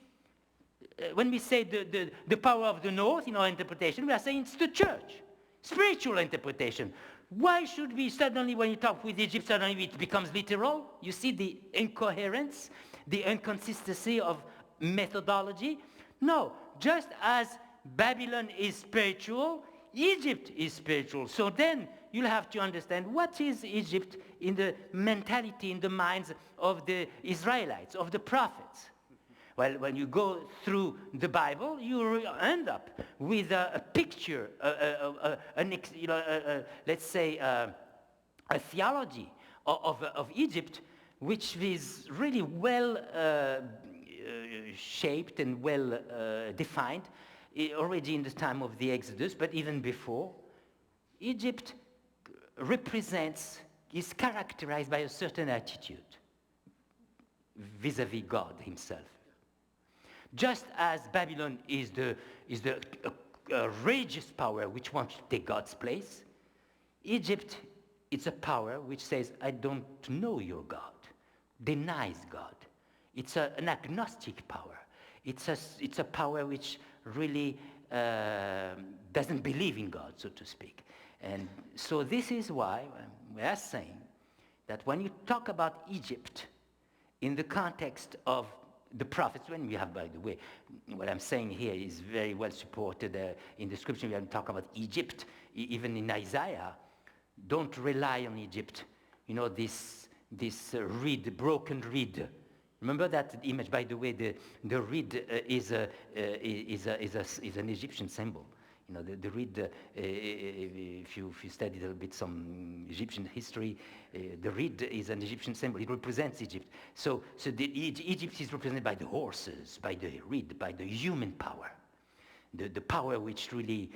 S1: when we say the power of the north in our interpretation, we are saying it's the church. Spiritual interpretation. Why should we suddenly, when you talk with Egypt, suddenly it becomes literal? You see the incoherence, the inconsistency of methodology? No, just as Babylon is spiritual, Egypt is spiritual. So then you'll have to understand what is Egypt in the mentality, in the minds of the Israelites, of the prophets. Well, when you go through the Bible, you end up with a picture, let's say a theology of Egypt, which is really well shaped and well defined already in the time of the Exodus, but even before. Egypt is characterized by a certain attitude vis-à-vis God himself. Just as Babylon is the religious power which wants to take God's place, Egypt is a power which says, I don't know your God, denies God. It's an agnostic power. It's a power which really doesn't believe in God, so to speak. And so this is why we are saying that when you talk about Egypt in the context of the prophets, when we have, by the way, what I'm saying here is very well supported in the scripture. We talk about Egypt, even in Isaiah. Don't rely on Egypt. You know, this reed, broken reed. Remember that image, by the way, the reed is an Egyptian symbol. You know, the reed, if you study a little bit some Egyptian history, the reed is an Egyptian symbol. It represents Egypt. So Egypt is represented by the horses, by the reed, by the human power. The power which really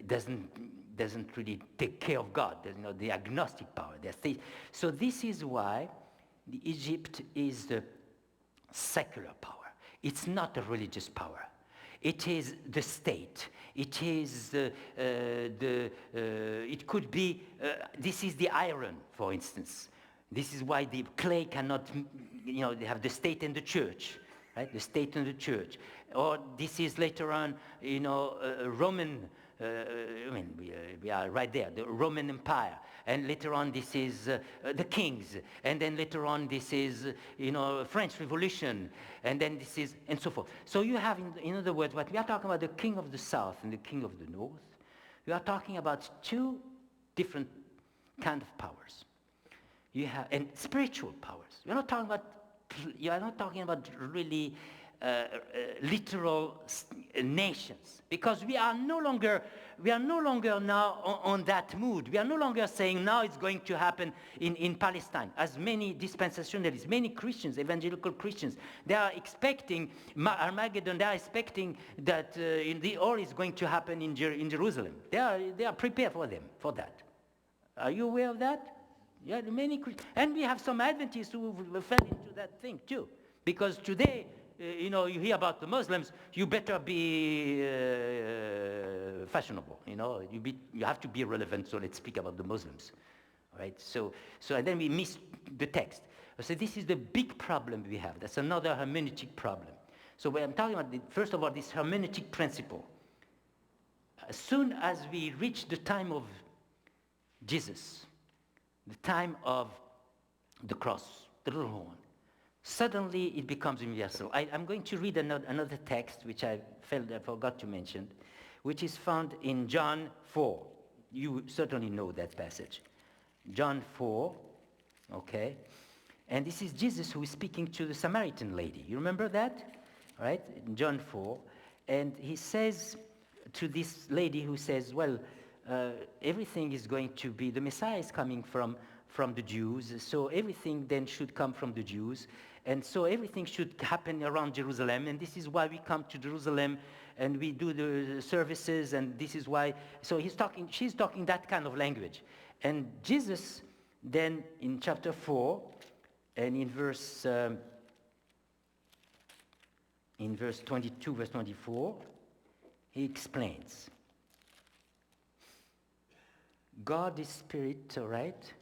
S1: doesn't really take care of God. You know, the agnostic power. So this is why Egypt is secular power. It's not a religious power. It is the state. It is it could be, this is the iron, for instance. This is why the clay cannot, they have the state and the church, right? The state and the church. Or this is later on, Roman, we are right there, the Roman Empire. And later on, this is the kings. And then later on, this is, French Revolution. And then this is, and so forth. So you have, in other words, what we are talking about, the king of the south and the king of the north. We are talking about two different kind of powers. You have, and spiritual powers. You are not talking about really literal nations, because we are no longer now on that mood. We are no longer saying now it's going to happen in Palestine, as many dispensationalists, many Christians, evangelical Christians, they are expecting Armageddon. They are expecting that the all is going to happen in Jerusalem. They are prepared for that. Are you aware of that? Yeah, many, and we have some Adventists who fell into that thing too, because today, you hear about the Muslims, you better be fashionable, you have to be relevant, so let's speak about the Muslims, right? So and then we miss the text. So this is the big problem we have. That's another hermeneutic problem. So when I'm talking about, first of all, this hermeneutic principle. As soon as we reach the time of Jesus, the time of the cross, the little horn, suddenly it becomes universal. I'm going to read another text, which I forgot to mention, which is found in John 4. You certainly know that passage. John 4, okay? And this is Jesus who is speaking to the Samaritan lady. You remember that? Right? In John 4. And he says to this lady who says, well, everything is going to be, the Messiah is coming from the Jews, so everything then should come from the Jews, and so everything should happen around Jerusalem, and this is why we come to Jerusalem, and we do the services, and this is why, so she's talking that kind of language. And Jesus then in chapter 4, and in verse 22, verse 24, he explains. God is spirit, all right?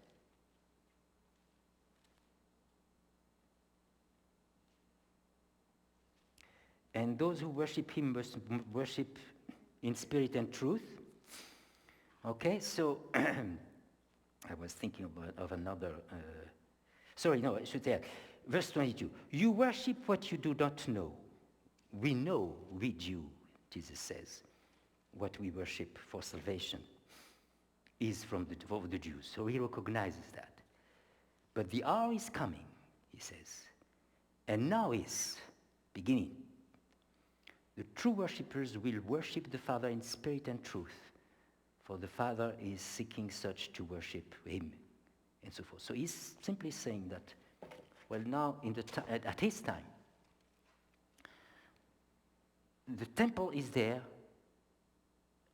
S1: And those who worship him must worship in spirit and truth. Okay, so I was thinking of another, I should say, verse 22. You worship what you do not know. We know, we Jew, Jesus says, what we worship for salvation is from the Jews. So he recognizes that. But the hour is coming, he says, and now is beginning. The true worshippers will worship the Father in spirit and truth, for the Father is seeking such to worship him, and so forth. So he's simply saying that, well, now at his time, the temple is there.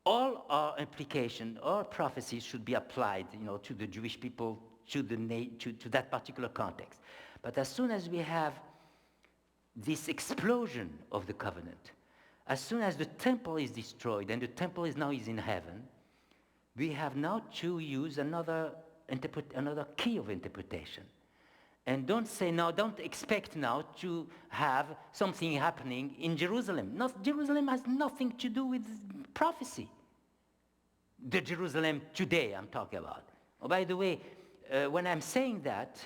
S1: All our implication, all prophecies should be applied, to the Jewish people, to that particular context. But as soon as we have this explosion of the covenant, as soon as the temple is destroyed and the temple is in heaven, we have now to use another key of interpretation. And don't expect now to have something happening in Jerusalem. Jerusalem has nothing to do with prophecy. The Jerusalem today I'm talking about. Oh, by the way, when I'm saying that,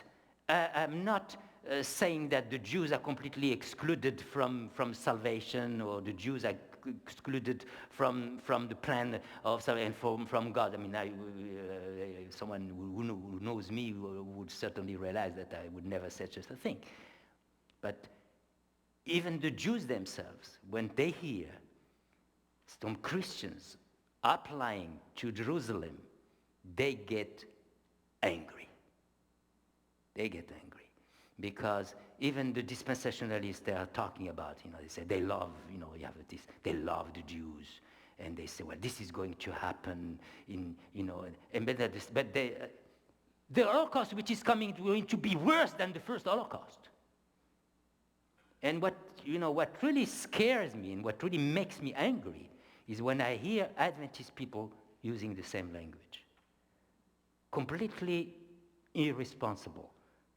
S1: I'm not saying that the Jews are completely excluded from salvation, or the Jews are excluded from the plan of salvation from God. I mean, someone who knows me would certainly realize that I would never say such a thing. But even the Jews themselves, when they hear some Christians applying to Jerusalem, they get angry. They get angry. Because even the dispensationalists they are talking about, they say they love, they love the Jews. And they say, well, this is going to happen but the Holocaust which is coming is going to be worse than the first Holocaust. And what really scares me and what really makes me angry is when I hear Adventist people using the same language. Completely irresponsible,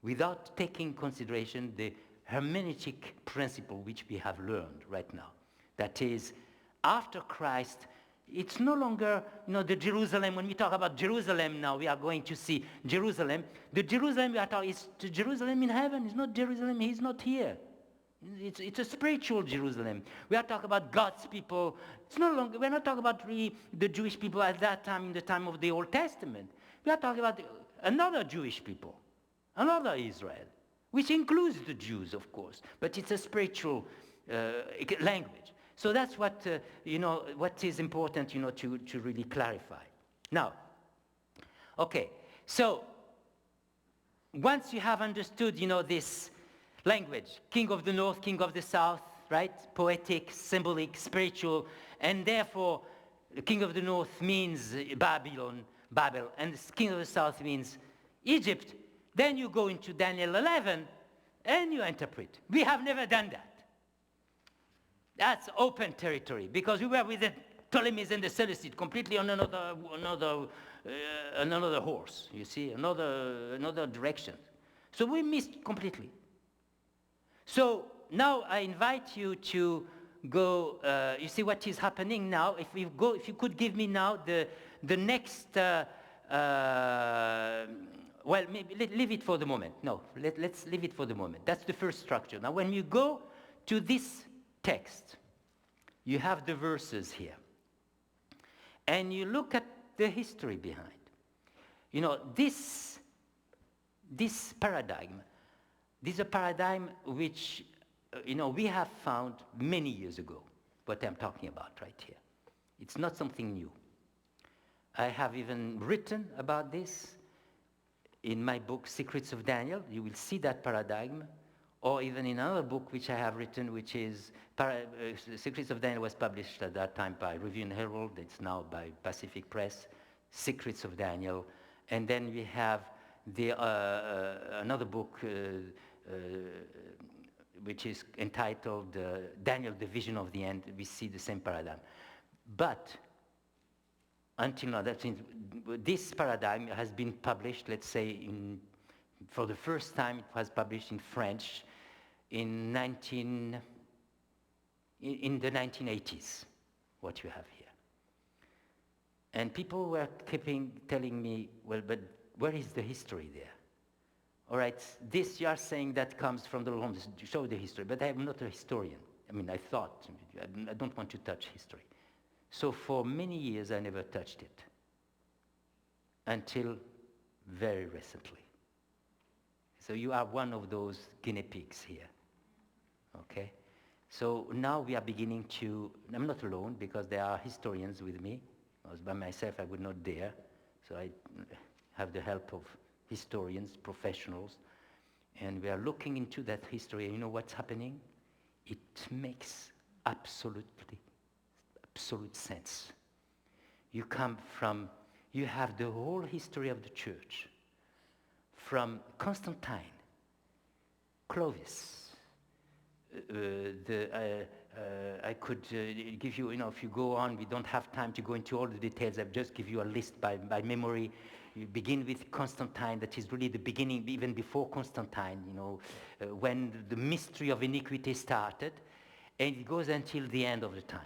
S1: without taking into consideration the hermeneutic principle which we have learned right now. That is, after Christ, it's no longer, the Jerusalem. When we talk about Jerusalem now, we are going to see Jerusalem. The Jerusalem we are talking is the Jerusalem in heaven. It's not Jerusalem, he's not here. It's a spiritual Jerusalem. We are talking about God's people. It's no longer, we're not talking about really the Jewish people at that time, in the time of the Old Testament. We are talking about another Jewish people, another Israel, which includes the Jews, of course, but it's a spiritual language. So that's what, what is important, to really clarify. Now, okay, so once you have understood, this language, king of the north, king of the south, right? Poetic, symbolic, spiritual, and therefore the king of the north means Babel, and the king of the south means Egypt. Then you go into Daniel 11 and you interpret. We have never done that. That's open territory, because we were with the Ptolemies and the Seleucids completely on another horse, you see, another direction. So we missed completely. So now I invite you to go, you see what is happening now. If you could give me now the next, well, maybe leave it for the moment. No, let's leave it for the moment. That's the first structure. Now when you go to this text, you have the verses here. And you look at the history behind. This paradigm, this is a paradigm which, we have found many years ago, what I'm talking about right here. It's not something new. I have even written about this in my book, Secrets of Daniel. You will see that paradigm, or even in another book which I have written, which is Secrets of Daniel was published at that time by Review and Herald. It's now by Pacific Press, Secrets of Daniel. And then we have another book which is entitled Daniel, the Vision of the End. We see the same paradigm. But until now, this paradigm has been published, let's say, for the first time it was published in French in the 1980s, what you have here. And people were telling me, well, but where is the history there? All right, this you are saying that comes from the Romans, show the history, but I am not a historian. I mean, I thought, I don't want to touch history. So for many years, I never touched it, until very recently. So you are one of those guinea pigs here, okay? So now we are beginning to, I'm not alone, because there are historians with me. I was by myself, I would not dare. So I have the help of historians, professionals, and we are looking into that history. And you know what's happening? It makes absolute sense. You have the whole history of the church, from Constantine, Clovis, I could give you, if you go on, we don't have time to go into all the details. I'll just give you a list by memory. You begin with Constantine, that is really the beginning, even before Constantine, when the mystery of iniquity started, and it goes until the end of the time.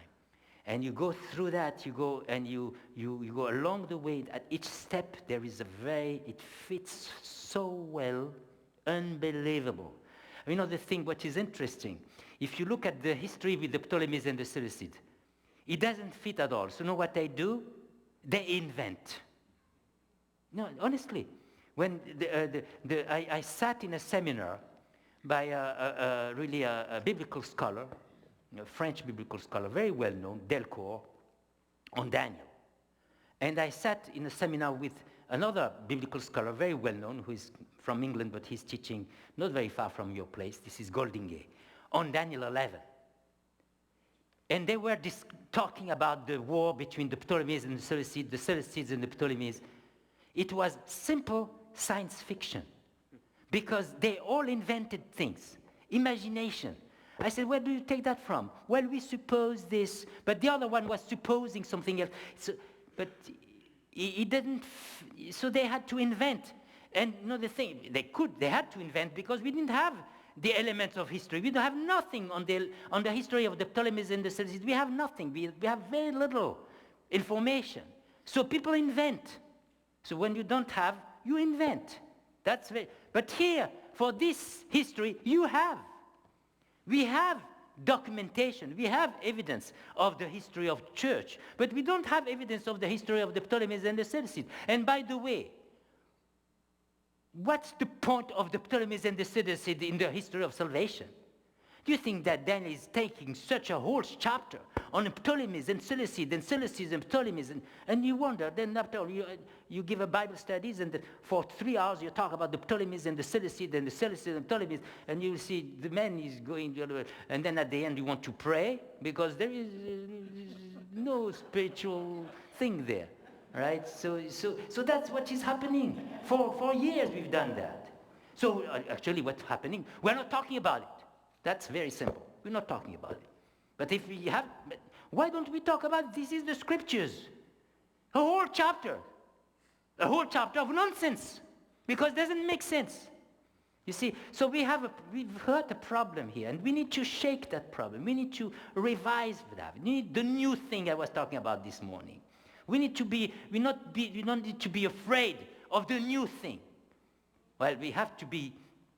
S1: And you go through that, you go along the way. At each step, there is it fits so well, unbelievable. The thing what is interesting, if you look at the history with the Ptolemies and the Seleucids, it doesn't fit at all. So you know what they do? They invent. No, honestly, when I sat in a seminar by a biblical scholar, a French biblical scholar, very well known, Delcourt, on Daniel. And I sat in a seminar with another biblical scholar, very well known, who is from England, but he's teaching not very far from your place. This is Goldingay, on Daniel 11. And they were talking about the war between the Ptolemies and the Seleucids and the Ptolemies. It was simple science fiction, because they all invented things, imagination. I said, where do you take that from? Well, we suppose this, but the other one was supposing something else. So, but he didn't, so they had to invent. And you know the thing, they had to invent because we didn't have the elements of history. We don't have nothing on the history of the Ptolemies and the Seleucids. We have nothing. We have very little information. So people invent. So when you don't have, you invent. But here, for this history, you have. We have documentation, we have evidence of the history of church, but we don't have evidence of the history of the Ptolemies and the Seleucids. And by the way, what's the point of the Ptolemies and the Seleucids in the history of salvation? Do you think that Daniel is taking such a whole chapter on the Ptolemies and Seleucids and Seleucids and Ptolemies, and you wonder, then after all, you give a Bible studies, and for 3 hours you talk about the Ptolemies and the Seleucids and the Seleucids and Ptolemies, and you see the man is going the other way, and then at the end you want to pray, because there is no spiritual thing there, right? So that's what is happening. For years we've done that. So actually what's happening, we're not talking about it. That's very simple. We're not talking about it. But if we have, why don't we talk about this is the scriptures? A whole chapter of nonsense, because it doesn't make sense. You see, so we've heard a problem here, and we need to shake that problem. We need to revise that. We need the new thing I was talking about this morning. We don't need to be afraid of the new thing. Well, we have to be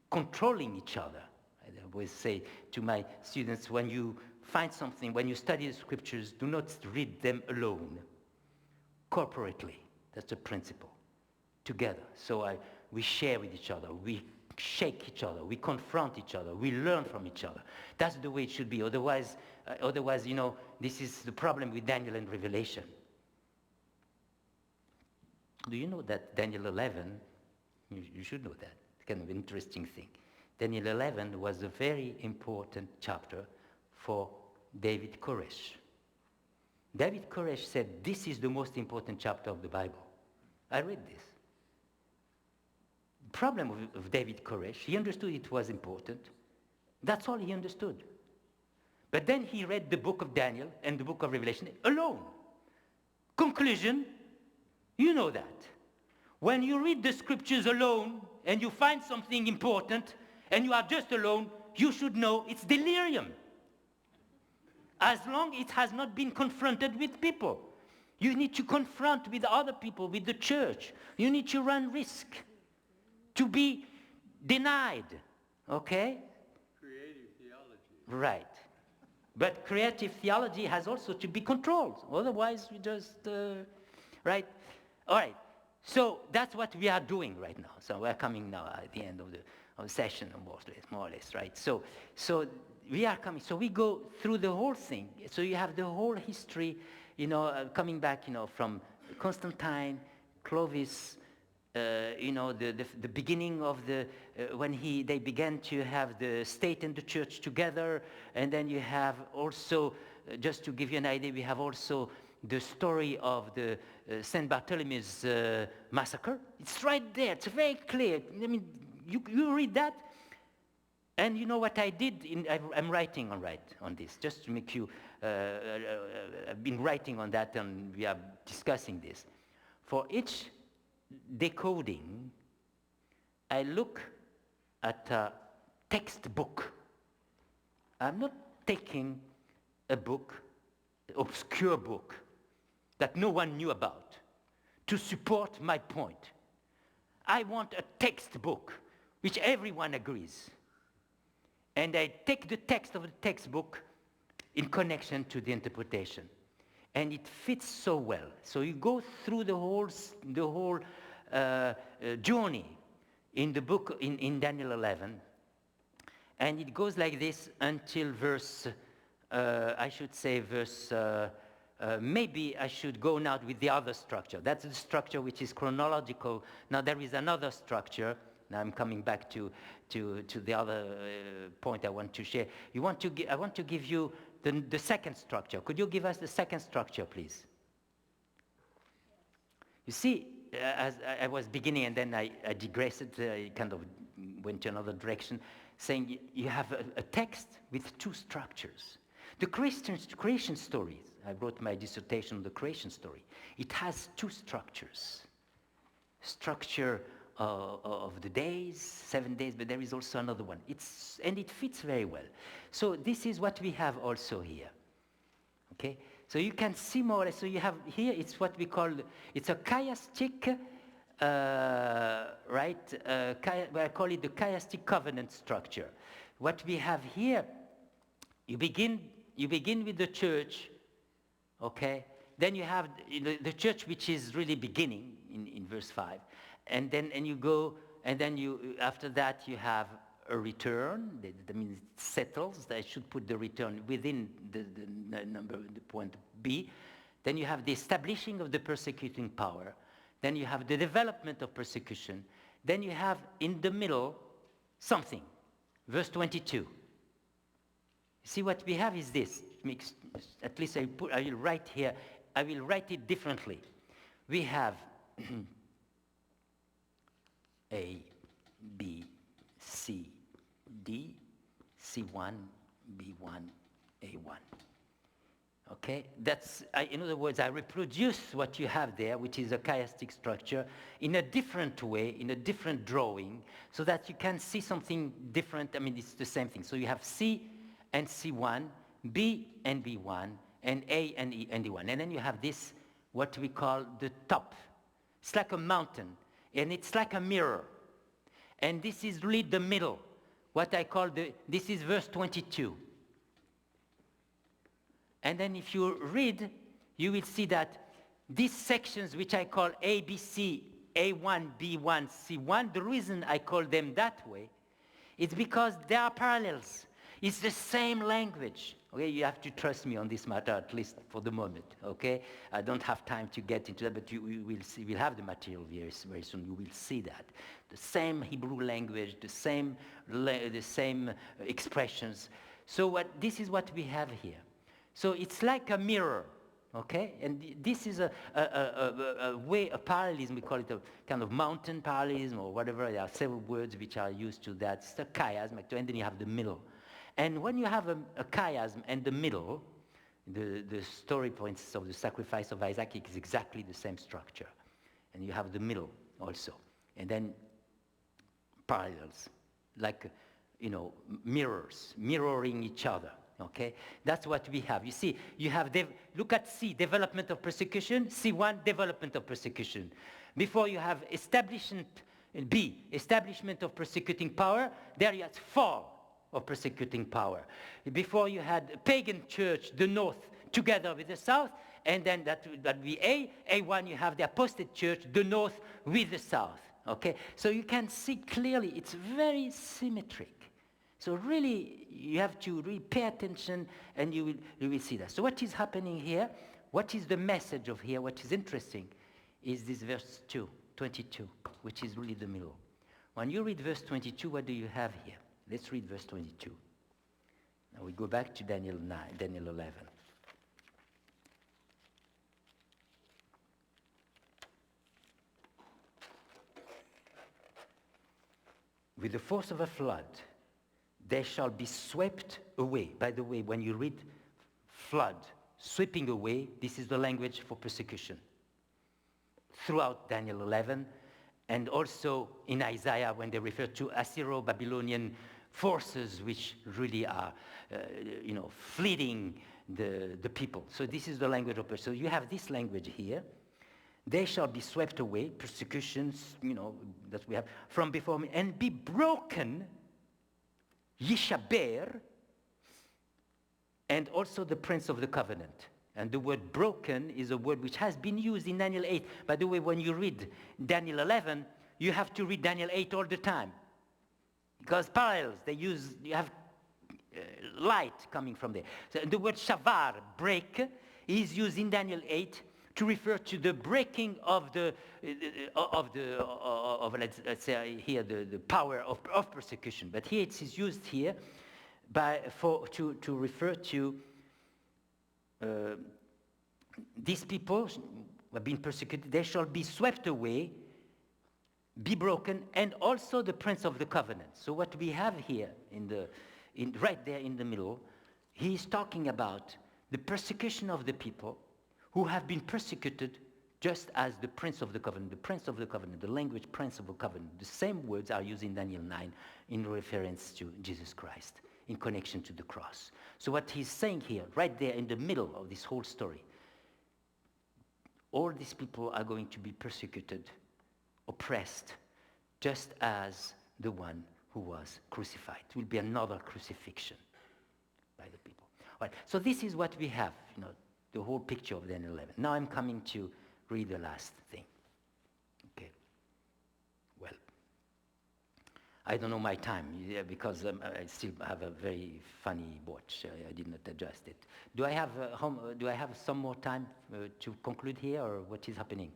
S1: controlling each other. I always say to my students, when you find something, when you study the scriptures, do not read them alone, corporately. That's the principle, together. So we share with each other, we shake each other, we confront each other, we learn from each other. That's the way it should be. Otherwise, this is the problem with Daniel and Revelation. Do you know that Daniel 11, you should know that, it's kind of an interesting thing. Daniel 11 was a very important chapter for David Koresh. David Koresh said, this is the most important chapter of the Bible. I read this. The problem of David Koresh, he understood it was important. That's all he understood. But then he read the book of Daniel and the book of Revelation alone. Conclusion, you know that. When you read the scriptures alone and you find something important, and you are just alone, you should know it's delirium. As long as it has not been confronted with people. You need to confront with other people, with the church. You need to run risk to be denied, okay?
S3: Creative theology.
S1: Right. But creative theology has also to be controlled. Otherwise, we just, right? All right. So that's what we are doing right now. So we're coming now at the end of the session, more or less, right? So we are coming. So we go through the whole thing. So you have the whole history, coming back, from Constantine, Clovis, the beginning of when they began to have the state and the church together, and then you have also, just to give you an idea, we have also the story of the St. Bartholomew's massacre. It's right there. It's very clear. I mean, you read that, and you know what I did? I'm writing on this, just to make you, I've been writing on that, and we are discussing this. For each decoding, I look at a textbook. I'm not taking a book, obscure book, that no one knew about, to support my point. I want a textbook which everyone agrees. And I take the text of the textbook in connection to the interpretation. And it fits so well. So you go through the whole journey in the book, in Daniel 11, and it goes like this until verse, maybe I should go now with the other structure. That's the structure which is chronological. Now there is another structure. Now I'm coming back to the other point I want to share. I want to give you the second structure. Could you give us the second structure, please? You see, as I was beginning, and then I digressed, I kind of went to another direction. saying you have a text with two structures. The creation stories, I wrote my dissertation on the creation story. It has two structures. Structure of the days, 7 days, but there is also another one. And it fits very well. So this is what we have also here. Okay? So you can see more or less, so you have here, it's what we call, it's a chiastic, I call it the chiastic covenant structure. What we have here, you begin with the church, okay? Then you have the church which is really beginning in verse 5. And then after that you have a return. That means it settles. I should put the return within the point B. Then you have the establishing of the persecuting power. Then you have the development of persecution. Then you have in the middle something. Verse 22. See what we have is this. At least I will write here. I will write it differently. We have A, B, C, D, C1, B1, A1. Okay? In other words, I reproduce what you have there, which is a chiastic structure, in a different way, in a different drawing, so that you can see something different. I mean, it's the same thing. So you have C and C1, B and B1, and A and E and E1. And then you have this, what we call the top. It's like a mountain, and it's like a mirror. And this is really the middle, what I call this is verse 22. And then if you read, you will see that these sections, which I call A, B, C, A1, B1, C1, the reason I call them that way is because they are parallels. It's the same language. Okay, you have to trust me on this matter, at least for the moment. Okay, I don't have time to get into that, but you will see. We'll have the material very, very soon. You will see that the same Hebrew language, the same expressions. So this is what we have here. So it's like a mirror. Okay, and this is a way, a parallelism. We call it a kind of mountain parallelism or whatever. There are several words which are used to that. It's a chiasm, and then you have the middle. And when you have a chiasm and the middle, the story points of the sacrifice of Isaac is exactly the same structure. And you have the middle also. And then parallels, like, mirrors, mirroring each other. Okay? That's what we have. You see, you have, look at C, development of persecution, C1, development of persecution. Before you have establishment, B, establishment of persecuting power, there you have fall of persecuting power. Before you had pagan church, the north, together with the south, and then that would be A1 you have the apostate church, the north with the south. Okay? So you can see clearly it's very symmetric. So really, you have to really pay attention and you will see that. So what is happening here? What is the message of here? What is interesting is this verse 22, which is really the middle. When you read verse 22, what do you have here? Let's read verse 22. Now we go back to Daniel 11. With the force of a flood, they shall be swept away. By the way, when you read flood, sweeping away, this is the language for persecution. Throughout Daniel 11, and also in Isaiah when they refer to Assyro-Babylonian forces which really are, fleeing the people. So this is the language of persecution. So you have this language here. They shall be swept away, persecutions, that we have, from before me, and be broken, Yishaber, and also the Prince of the Covenant. And the word broken is a word which has been used in Daniel 8. By the way, when you read Daniel 11, you have to read Daniel 8 all the time. Because parallels, you have light coming from there. So the word shavar, break, is used in Daniel 8 to refer to the breaking of let's say here the power of persecution. But here it is used here to refer to these people who have been persecuted. They shall be swept away be broken, and also the Prince of the Covenant. So what we have here right there in the middle, he is talking about the persecution of the people who have been persecuted just as the Prince of the Covenant. The Prince of the Covenant, the language Prince of the Covenant, the same words are used in Daniel 9 in reference to Jesus Christ, in connection to the cross. So what he's saying here, right there in the middle of this whole story, all these people are going to be persecuted, oppressed, just as the one who was crucified. It will be another crucifixion by the people. All right, so this is what we have, the whole picture of Daniel 11. Now I'm coming to read the last thing. Okay. Well, I don't know my time because I still have a very funny watch. I did not adjust it. Do I have some more time to conclude here, or what is happening?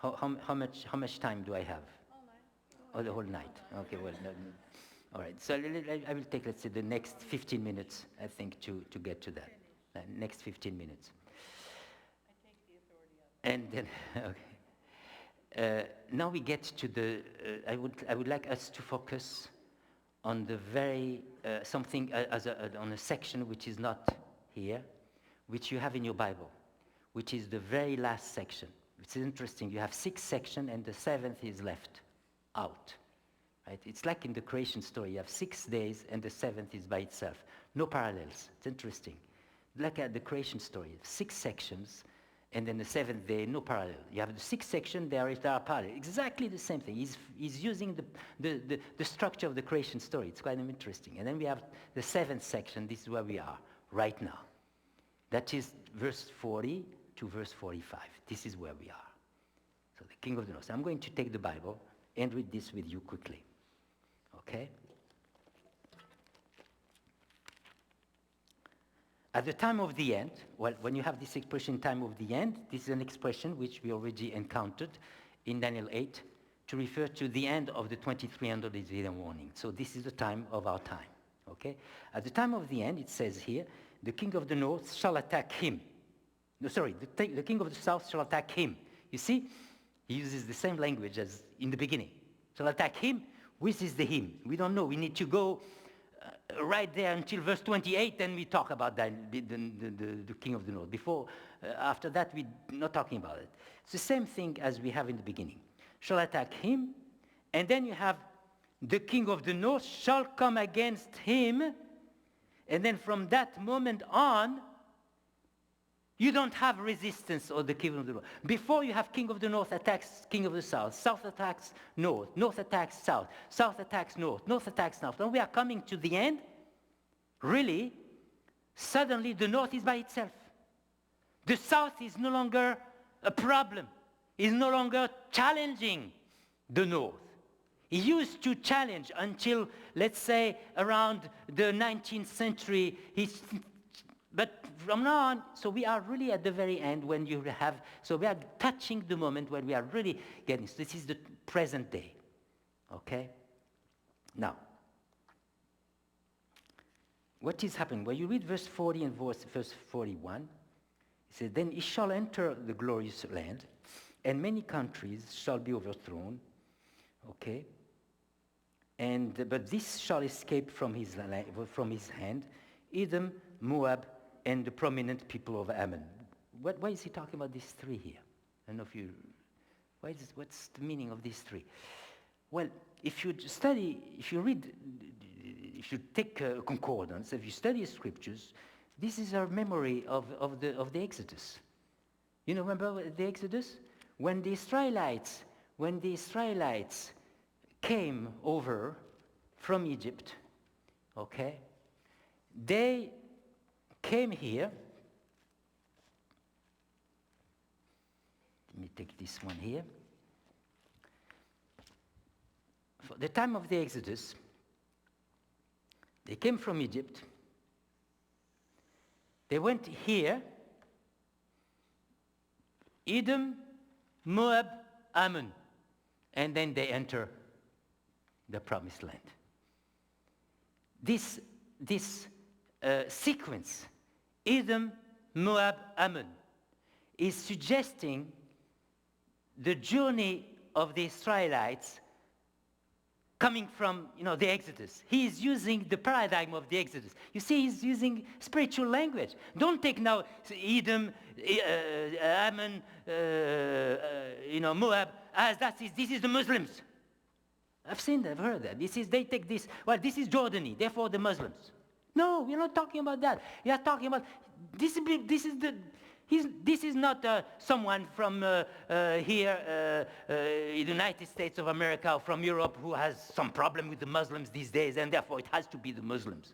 S1: How much time do I have?
S2: All night.
S1: Oh, the whole night. Okay, well, all right. So I will take, let's say, the next 15 minutes, I think, to get to that. Next 15 minutes.
S2: I take the authority of
S1: And then, okay. Now we get to the, I would like us to focus on the very, something on a section which is not here, which you have in your Bible, which is the very last section. It's interesting. You have 6 sections, and the 7th is left out. Right? It's like in the creation story. You have 6 days, and the 7th is by itself. No parallels. It's interesting. Like at the creation story, 6 sections, and then the 7th day, no parallel. You have the 6th section, there are parallels. Exactly the same thing. He's using the structure of the creation story. It's quite interesting. And then we have the 7th section. This is where we are right now. That is verse 40 to verse 45. This is where we are. So the King of the North. I'm going to take the Bible and read this with you quickly. Okay? At the time of the end, well, when you have this expression, time of the end, this is an expression which we already encountered in Daniel 8 to refer to the end of the 2300 days warning. So this is the time of our time. Okay? At the time of the end, it says here, the king of the north shall attack him. No, sorry, the king of the south shall attack him. You see, he uses the same language as in the beginning. Shall attack him. Which is the him? We don't know. We need to go right there until verse 28, then we talk about that, the king of the north. Before, after that, we're not talking about it. It's the same thing as we have in the beginning. Shall attack him, and then you have the king of the north shall come against him, and then from that moment on, you don't have resistance of the king of the north. Before you have king of the north attacks king of the south, south attacks north, north attacks south, south attacks north, north attacks south. When we are coming to the end, really, suddenly the north is by itself. The south is no longer a problem, is no longer challenging the north. It used to challenge until, let's say, around the 19th century. But from now on, so we are really at the very end when you have, so we are touching the moment when we are really getting, so this is the present day, okay? Now, what is happening? When you read verse 40 and verse 41, it says, then he shall enter the glorious land, and many countries shall be overthrown, okay? But this shall escape from his hand, Edom, Moab, and the prominent people of Ammon. Why is he talking about these 3 here? I don't know if you, what's the meaning of these 3? Well, if you take a concordance, if you study scriptures, this is our memory of the Exodus. You know, remember the Exodus? When the Israelites came over from Egypt, okay, they came here. Let me take this one here. For the time of the Exodus, they came from Egypt. They went here, Edom, Moab, Ammon, and then they enter the Promised Land. This sequence, Edom, Moab, Ammon, is suggesting the journey of the Israelites coming from, the Exodus. He is using the paradigm of the Exodus. You see, he's using spiritual language. Don't take now Edom, Ammon, Moab as this is the Muslims. I've seen that, I've heard that. They take this, this is Jordany, therefore the Muslims. No, we're not talking about that. We are talking about, this is not someone from here, the United States of America or from Europe who has some problem with the Muslims these days, and therefore it has to be the Muslims.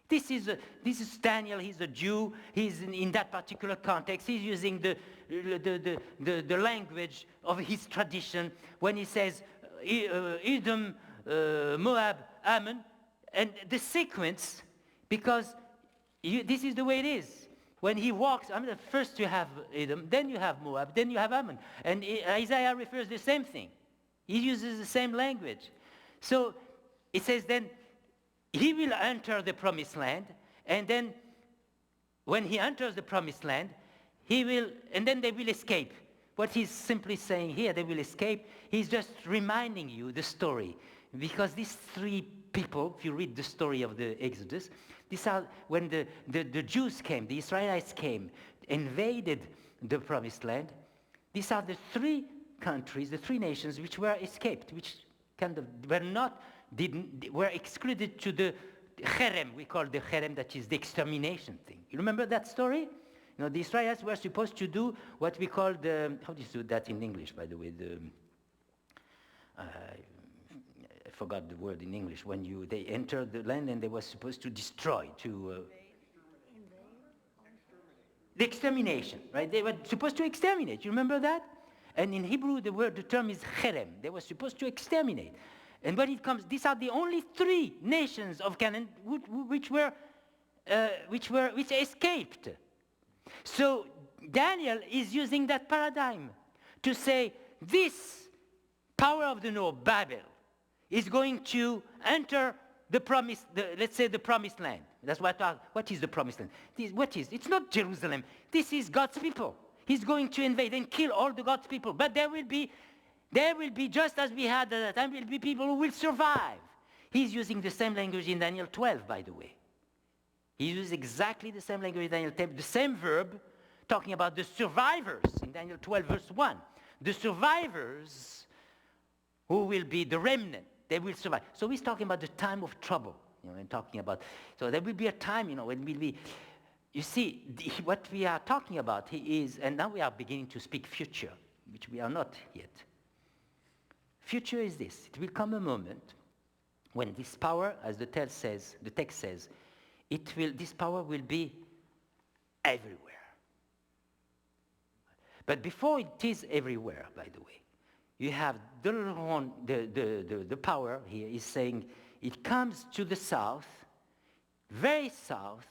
S1: This is Daniel. He's a Jew. He's in that particular context. He's using the language of his tradition when he says Edom, Moab, Ammon, and the sequence, because this is the way it is. When he walks, first you have Edom, then you have Moab, then you have Ammon. And Isaiah refers the same thing. He uses the same language. So it says then, he will enter the promised land, and then when he enters the promised land, and then they will escape. What he's simply saying here, they will escape, he's just reminding you the story. Because these three people, if you read the story of the Exodus, these are when the Jews came, the Israelites came, invaded the promised land. These are the three countries, the three nations which were escaped, which kind of were excluded to the cherem. We call the cherem, that is the extermination thing. You remember that story? The Israelites were supposed to do what we call how do you do that in English, by the way? I forgot the word in English. When they entered the land and they were supposed to destroy, the extermination, right? They were supposed to exterminate. You remember that? And in Hebrew, the term is cherem. They were supposed to exterminate. And when it comes, these are the only three nations of Canaan which escaped. So Daniel is using that paradigm to say this power of the north, Babel, is going to enter the promised land. That's what is the promised land? It's not Jerusalem. This is God's people. He's going to invade and kill all the God's people. But there will be, just as we had at that time, will be people who will survive. He's using the same language in Daniel 12, by the way. He uses exactly the same language in Daniel 12, the same verb, talking about the survivors in Daniel 12, verse 1. The survivors who will be the remnant, they will survive. So he's talking about the time of trouble, and talking about, so there will be a time, when we'll be, you see, what we are talking about is, and now we are beginning to speak future, which we are not yet. Future is this: it will come a moment when this power, as the text says, this power will be everywhere. But before it is everywhere, by the way, you have the power here is saying it comes to the south, very south,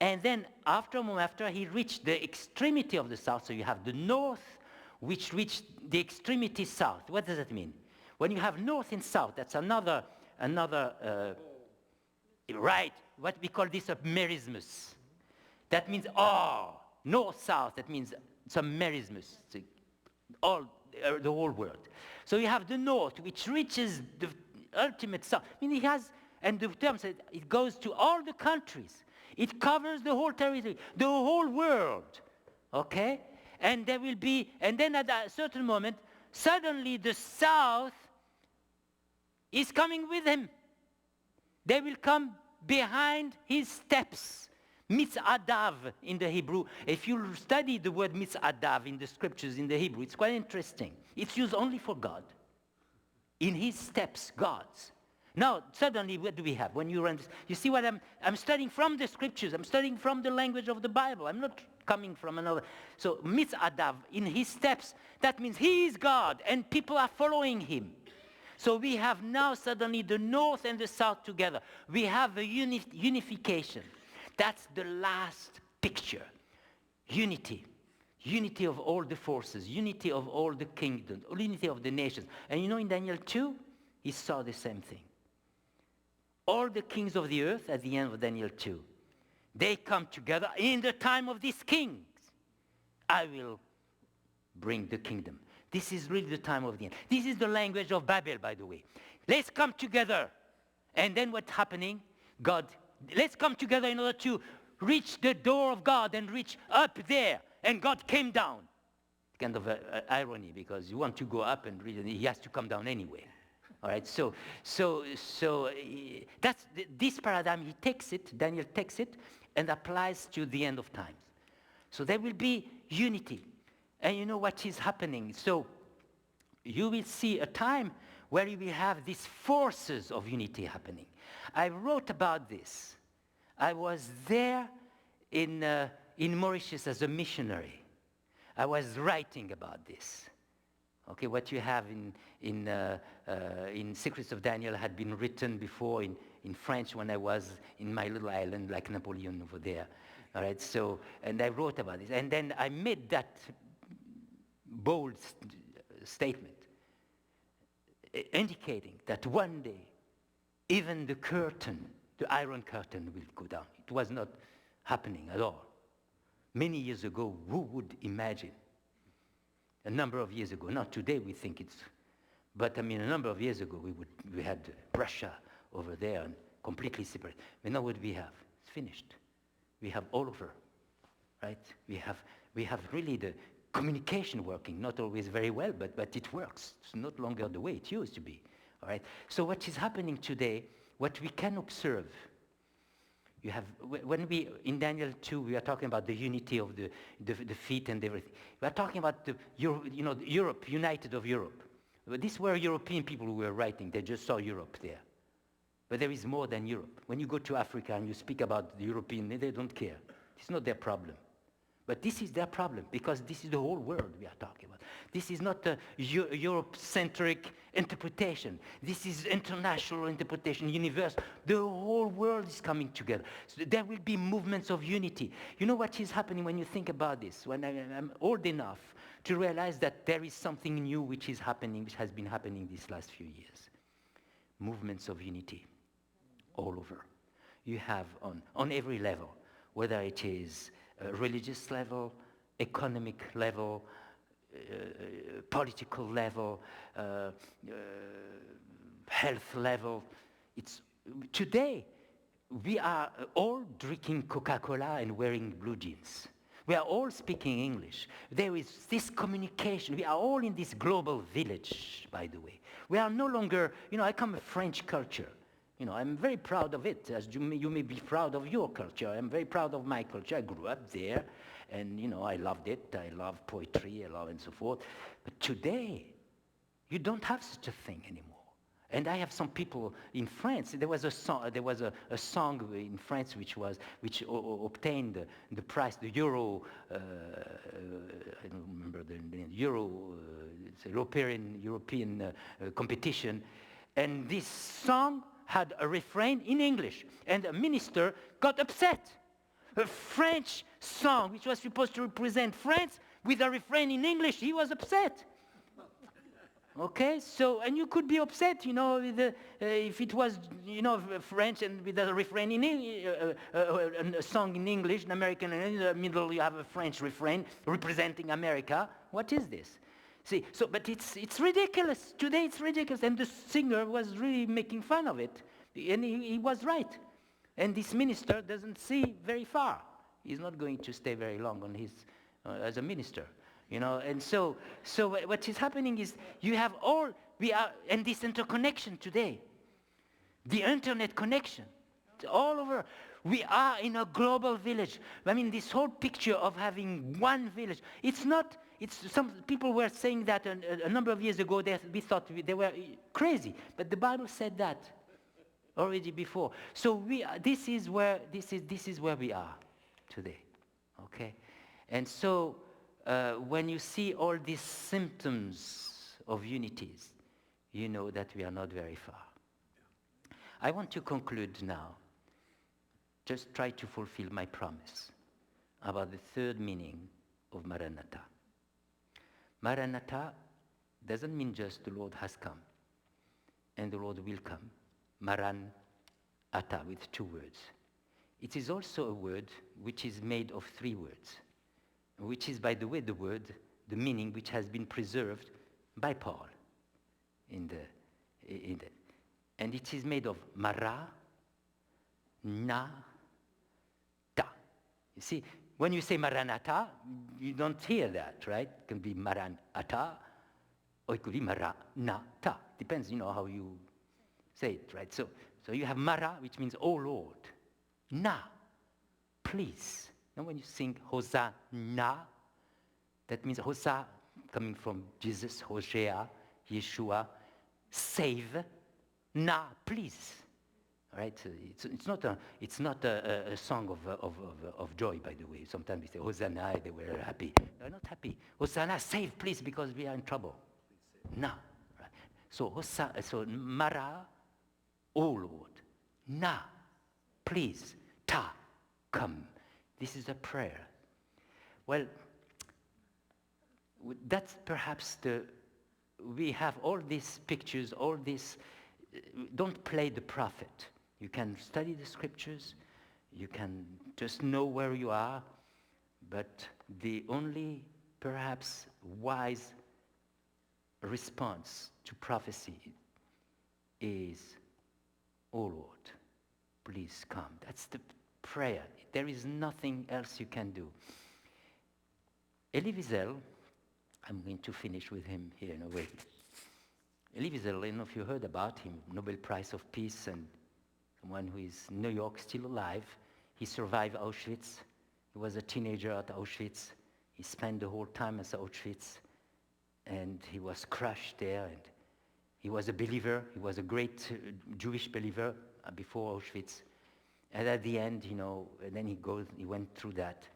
S1: and then after he reached the extremity of the south, so you have the north, which reached the extremity south. What does that mean? When you have north and south, that's another right, what we call this a merismus. That means north-south, that means some merismus, the whole world. So you have the north, which reaches the ultimate south. And the term says it goes to all the countries. It covers the whole territory, the whole world, okay? And then at a certain moment, suddenly the south is coming with him. They will come behind his steps. Mitzadav in the Hebrew. If you study the word mitzadav in the scriptures in the Hebrew, it's quite interesting. It's used only for God. In his steps, God's. Now, suddenly, what do we have? When you see what I'm studying from the scriptures. I'm studying from the language of the Bible. I'm not coming from another. So, mitzadav, in his steps, that means he is God, and people are following him. So we have now suddenly the north and the south together. We have a unification. That's the last picture. Unity. Unity of all the forces. Unity of all the kingdoms. Unity of the nations. And in Daniel 2, he saw the same thing. All the kings of the earth at the end of Daniel 2. They come together in the time of these kings. I will bring the kingdom. This is really the time of the end. This is the language of Babel, by the way. Let's come together. And then what's happening? Let's come together in order to reach the door of God and reach up there. And God came down. Kind of irony, because you want to go up and he has to come down anyway. All right, so that's this paradigm. He takes it, Daniel takes it, and applies to the end of times. So there will be unity. And you know what is happening. So you will see a time where you will have these forces of unity happening. I wrote about this. I was there in Mauritius as a missionary. I was writing about this. Okay, what you have in Secrets of Daniel had been written before in French when I was in my little island like Napoleon over there. All right, so, and I wrote about this. And then I made that bold statement indicating that one day even the curtain, the Iron Curtain, will go down. It was not happening at all. Many years ago, who would imagine? A number of years ago, not today we think it's, but I mean a number of years ago we had Russia over there and completely separate. But now what we have? It's finished. We have all over, right? We have really the communication working, not always very well, but it works. It's not longer the way it used to be, all right? So what is happening today, what we can observe, you have, when we, in Daniel 2, we are talking about the unity of the feet and everything. We are talking about Europe, united of Europe. These were European people who were writing. They just saw Europe there. But there is more than Europe. When you go to Africa and you speak about the European, they don't care. It's not their problem. But this is their problem, because this is the whole world we are talking about. This is not a Europe-centric interpretation. This is international interpretation, universal. The whole world is coming together. So there will be movements of unity. You know what is happening when you think about this? When I'm old enough to realize that there is something new which is happening, which has been happening these last few years. Movements of unity all over. You have on every level, whether it is religious level, economic level, political level, health level. Today, we are all drinking Coca-Cola and wearing blue jeans. We are all speaking English. There is this communication. We are all in this global village, by the way. We are no longer, I come from French culture. I'm very proud of it, as you may be proud of your culture. I'm very proud of my culture. I grew up there, and, I loved it. I love poetry, I love and so forth. But today, you don't have such a thing anymore. And I have some people in France. There was a song in France which obtained the prize, the Euro. I don't remember the name. Euro, it's a European competition, and this song had a refrain in English, and a minister got upset. A French song, which was supposed to represent France, with a refrain in English, he was upset. Okay, so, and you could be upset, if it was, French and with a refrain in a song in English, an American, and in the middle you have a French refrain representing America. What is this? See, so, but it's ridiculous. Today it's ridiculous, and the singer was really making fun of it, and he was right. And this minister doesn't see very far. He's not going to stay very long on his as a minister, And so what is happening is and this interconnection today, the internet connection, all over. We are in a global village. I mean, this whole picture of having one village, some people were saying that a number of years ago, we thought they were crazy, but the Bible said that already before. So this is where we are today, okay? And so when you see all these symptoms of unities, you know that we are not very far. I want to conclude now. Just try to fulfill my promise about the third meaning of Maranatha. Maranatha doesn't mean just the Lord has come and the Lord will come. Maranatha with two words. it is also a word which is made of three words, which is, by the way, the meaning which has been preserved by Paul and it is made of mara, na, ta. You see, when you say maranatha, you don't hear that, right? It can be maranatha, or it could be maranatha. Depends, how you say it, right? So you have mara, which means, oh Lord. Na, please. Now when you sing Hosanna, that means Hosa, coming from Jesus, Hosea, Yeshua, save, na, please. All right? It's not a song of joy, by the way. Sometimes we say Hosanna, they were happy. They're not happy. Hosanna, save, please, because we are in trouble. Na. Right? So Mara, oh Lord. Na, please. Ta, come. This is a prayer. Well, that's perhaps we have all these pictures, all this. Don't play the prophet. You can study the scriptures. You can just know where you are. But the only, perhaps, wise response to prophecy is, oh Lord, please come. That's the prayer. There is nothing else you can do. Elie Wiesel, I'm going to finish with him here in a way. Elie Wiesel, I don't know if you heard about him, Nobel Prize of Peace, and someone who is in New York, still alive. He survived Auschwitz. He was a teenager at Auschwitz. He spent the whole time at Auschwitz, and he was crushed there, and he was a believer. He was a great Jewish believer before Auschwitz. And at the end, and then he went through that.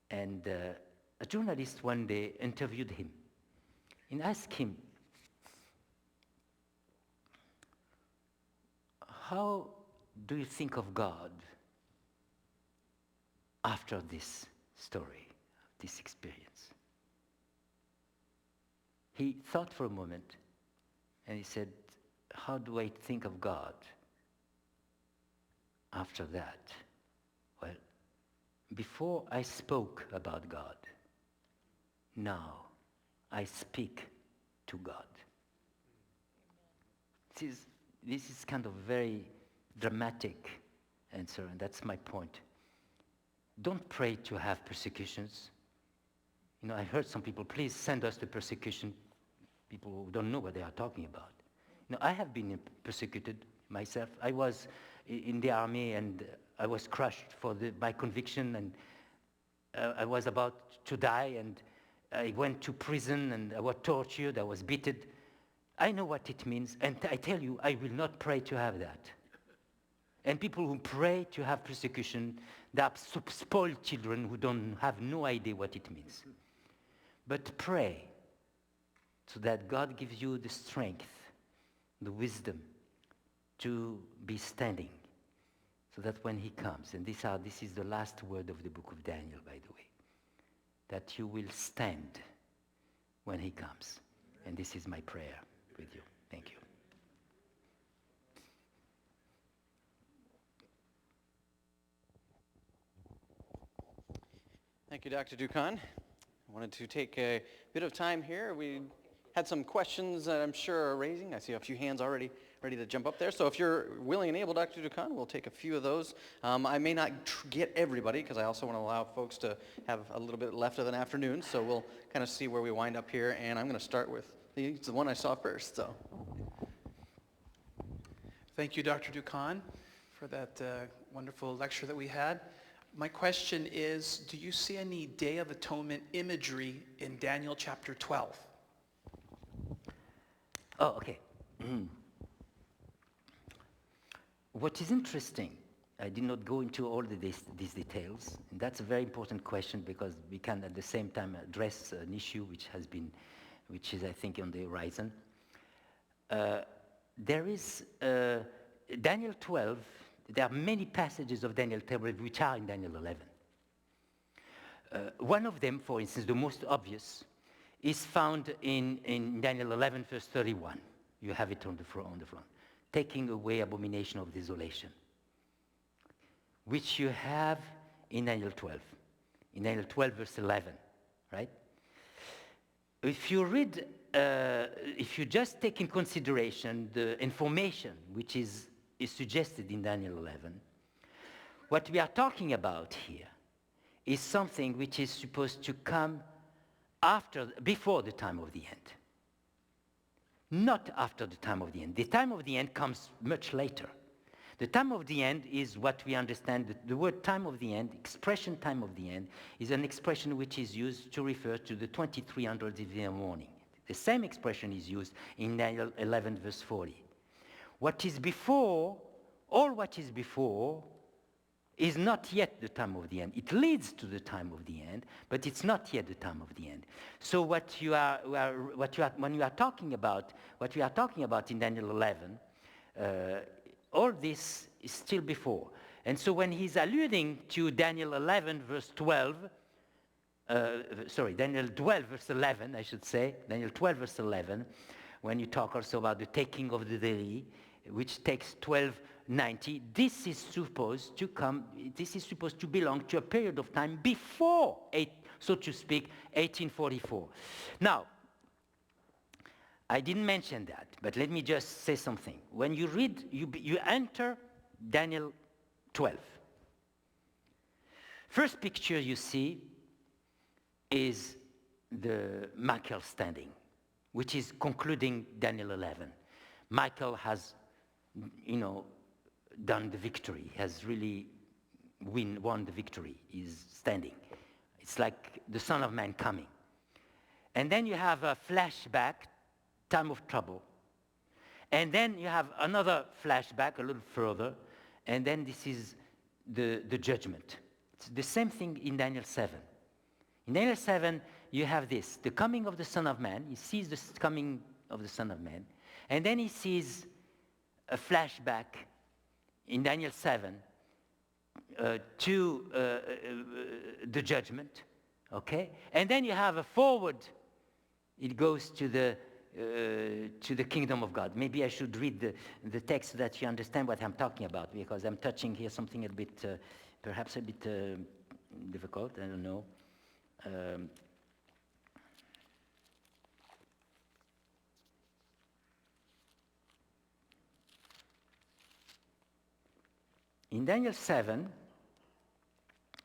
S1: And a journalist one day interviewed him and asked him, how do you think of God after this story, this experience? He thought for a moment, and he said, how do I think of God after that? Well, before I spoke about God, now I speak to God. This is kind of very dramatic answer, and that's my point. Don't pray to have persecutions. I heard some people, please send us the persecution. People who don't know what they are talking about. I have been persecuted myself. I was in the army, and I was crushed for my conviction, and I was about to die, and I went to prison, and I was tortured, I was beaten. I know what it means, and I tell you, I will not pray to have that. And people who pray to have persecution, they are spoiled children who don't have no idea what it means. But pray so that God gives you the strength, the wisdom to be standing, so that when he comes, and this is the last word of the book of Daniel, by the way, that you will stand when he comes. And this is my prayer with you. Thank you.
S4: Thank you, Dr. Doukhan. I wanted to take a bit of time here. We had some questions that I'm sure are raising. I see a few hands already ready to jump up there. So if you're willing and able, Dr. Doukhan, we'll take a few of those. I may not get everybody because I also want to allow folks to have a little bit left of an afternoon. So we'll kind of see where we wind up here. And I'm going to start with the one I saw first. So,
S5: thank you, Dr. Doukhan, for that wonderful lecture that we had. My question is, do you see any Day of Atonement imagery in Daniel chapter 12?
S1: Oh, okay. What is interesting, I did not go into all these details, and that's a very important question because we can at the same time address an issue which is I think on the horizon. There is Daniel 12, there are many passages of Daniel 12 which are in Daniel 11. One of them, for instance, the most obvious, is found in Daniel 11, verse 31. You have it on the front. Taking away abomination of desolation. which you have in Daniel 12. In Daniel 12, verse 11, right? If you read, if you just take in consideration the information which is suggested in Daniel 11, what we are talking about here is something which is supposed to come before the time of the end. Not after the time of the end. The time of the end comes much later. The time of the end is what we understand. The word time of the end, expression time of the end, is an expression which is used to refer to the 2300 in the morning. The same expression is used in Daniel 11, verse 40. What is before, all what is before, is not yet the time of the end. It leads to the time of the end, but it's not yet the time of the end. So when you are talking about what we are talking about in Daniel 11, all this is still before. And so when he's alluding to Daniel 11, verse 12, Daniel 12, verse 11, I should say, Daniel 12, verse 11, when you talk also about the taking of the day, which takes 1290, this is supposed to belong to a period of time before, so to speak, 1844. Now, I didn't mention that, but let me just say something. When you read, you enter Daniel 12. First picture you see is the Michael standing, which is concluding Daniel 11. Michael has, done the victory, has really won the victory. He's standing. It's like the Son of Man coming. And then you have a flashback, time of trouble. And then you have another flashback a little further, and then this is the judgment. It's the same thing in Daniel 7. In Daniel 7, you have this, the coming of the Son of Man. He sees the coming of the Son of Man. And then he sees a flashback in Daniel 7 to the judgment, okay? And then you have a forward. It goes to the kingdom of God. Maybe I should read the text so that you understand what I'm talking about, because I'm touching here something a bit, perhaps a bit difficult, I don't know. In Daniel 7,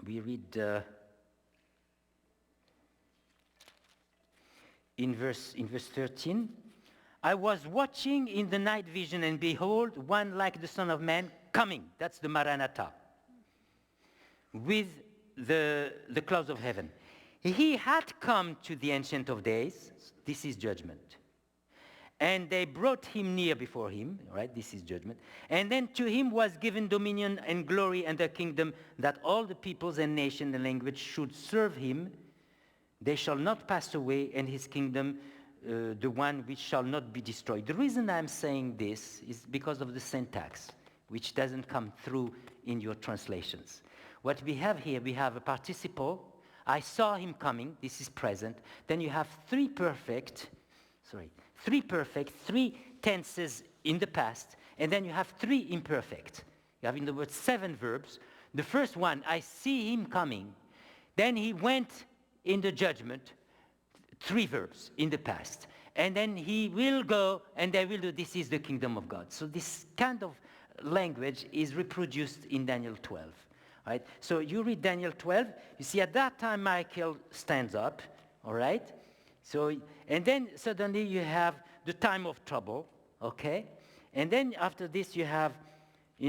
S1: we read in verse 13, I was watching in the night vision, and behold, one like the Son of Man coming. That's the Maranatha. With the clouds of heaven. He had come to the Ancient of Days. This is judgment. And they brought him near before him, right? This is judgment. And then to him was given dominion and glory and a kingdom, that all the peoples and nations and language should serve him. They shall not pass away, and his kingdom, the one which shall not be destroyed. The reason I'm saying this is because of the syntax, which doesn't come through in your translations. What we have here, we have a participle. I saw him coming. This is present. Then you have three perfect, three tenses in the past, and then you have three imperfect. You have, in the word, 7 verbs. The first one, I see him coming. Then he went in the judgment, 3 verbs in the past. And then he will go, and they will do, this is the kingdom of God. So this kind of language is reproduced in Daniel 12. Right? So you read Daniel 12, you see at that time Michael stands up, all right? So, and then suddenly you have the time of trouble, okay? And then after this you have, they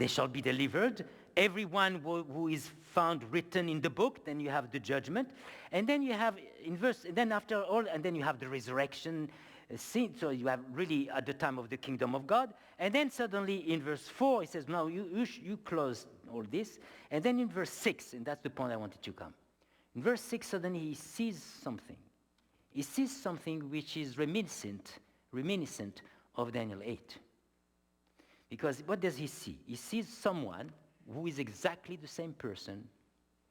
S1: shall be delivered. Everyone who is found written in the book, then you have the judgment. And then you have, then after all, and then you have the resurrection scene. So you have really at the time of the kingdom of God. And then suddenly in verse 4, he says, no, you close all this. And then in verse 6, and that's the point I wanted to come. In verse 6, suddenly he sees something. He sees something which is reminiscent of Daniel 8. Because what does he see? He sees someone who is exactly the same person,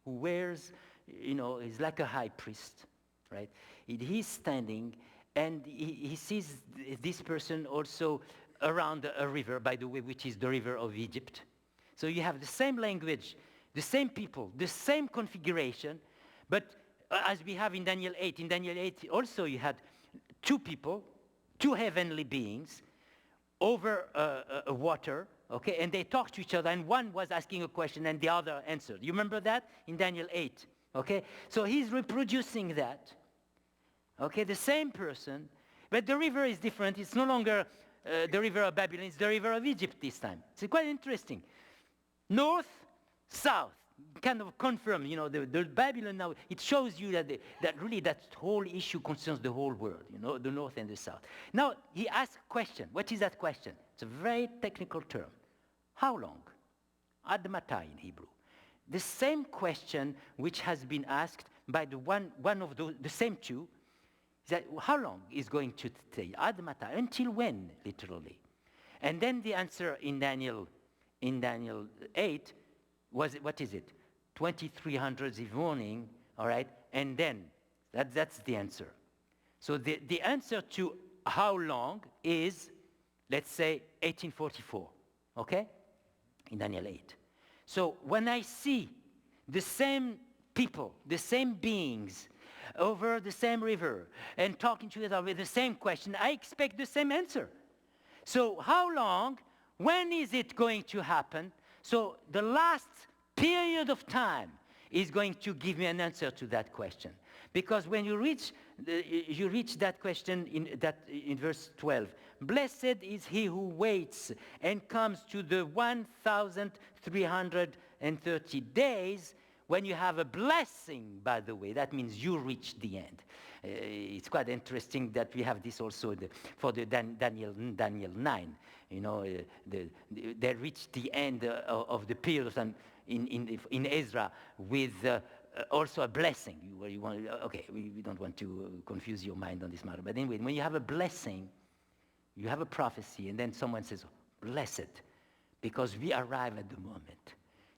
S1: who wears, is like a high priest, right? He's standing, and he sees this person also around a river, by the way, which is the river of Egypt. So you have the same language, the same people, the same configuration, but as we have in Daniel 8 also you had two people, two heavenly beings over water, okay, and they talked to each other, and one was asking a question and the other answered. You remember that in Daniel 8, okay? So he's reproducing that, okay, the same person, but the river is different. It's no longer the river of Babylon, it's the river of Egypt this time. It's quite interesting. North, south, kind of confirm, you know, the Babylon now, it shows you that, that really that whole issue concerns the whole world, you know, the north and the south. Now, he asks a question. What is that question? It's a very technical term. How long? Ad mata in Hebrew. The same question which has been asked by the one of the same two, is that how long is going to take? Ad mata, until when, literally? And then the answer in Daniel 8 was, what is it? 2300 in the morning, all right? And then, that's the answer. So the answer to how long is, let's say, 1844, okay? In Daniel 8. So when I see the same people, the same beings, over the same river, and talking to each other with the same question, I expect the same answer. So how long, when is it going to happen? So the last period of time is going to give me an answer to that question. Because when you reach that question in verse 12, blessed is he who waits and comes to the 1,330 days. When you have a blessing, by the way, that means you reach the end. It's quite interesting that we have this also for the Daniel 9. You know, they reached the end of the period of time in Ezra with also a blessing. We don't want to confuse your mind on this matter. But anyway, when you have a blessing, you have a prophecy, and then someone says, blessed, because we arrive at the moment.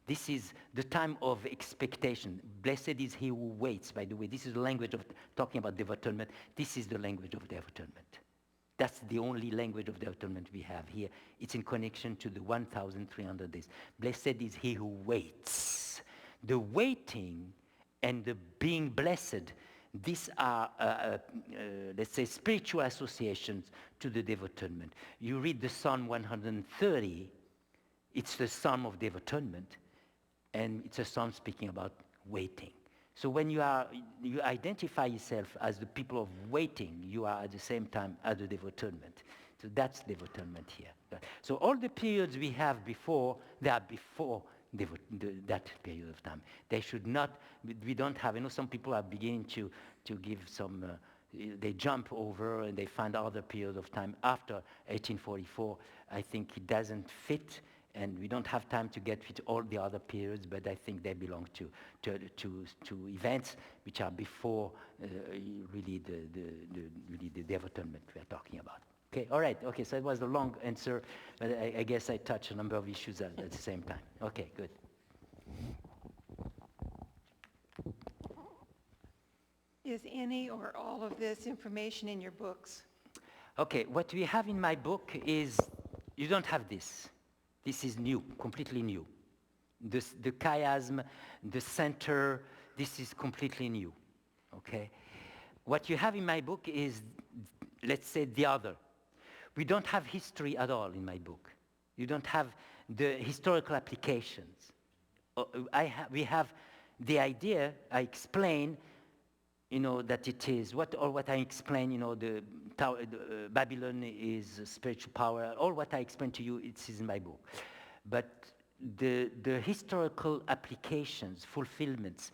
S1: This is the time of expectation. Blessed is he who waits, by the way. This is the language of talking about the atonement. This is the language of the atonement. That's the only language of the atonement we have here. It's in connection to the 1,300 days. Blessed is he who waits. The waiting and the being blessed, these are, let's say, spiritual associations to the Day of Atonement. You read the Psalm 130, it's the Psalm of Day of Atonement, and it's a psalm speaking about waiting. So when you identify yourself as the people of waiting, you are at the same time at the Day of Atonement. So that's Day of Atonement here. So all the periods we have before, they are before that period of time. They should not, we don't have, some people are beginning to give some, they jump over and they find other periods of time after 1844. I think it doesn't fit. And we don't have time to get with all the other periods, but I think they belong to events which are before really the Day of Atonement we are talking about. Okay, all right. Okay, so it was a long answer, but I guess I touched a number of issues at the same time. Okay, good.
S6: Is any or all of this information in your books?
S1: Okay, what we have in my book is, you don't have this. This is new, completely new. The chiasm, the center, this is completely new, okay? What you have in my book is, let's say, the other. We don't have history at all in my book. You don't have the historical applications. We have the idea, I explain, that it is, what I explain, the Babylon is a spiritual power, all what I explain to you, it is in my book. But the historical applications, fulfillments,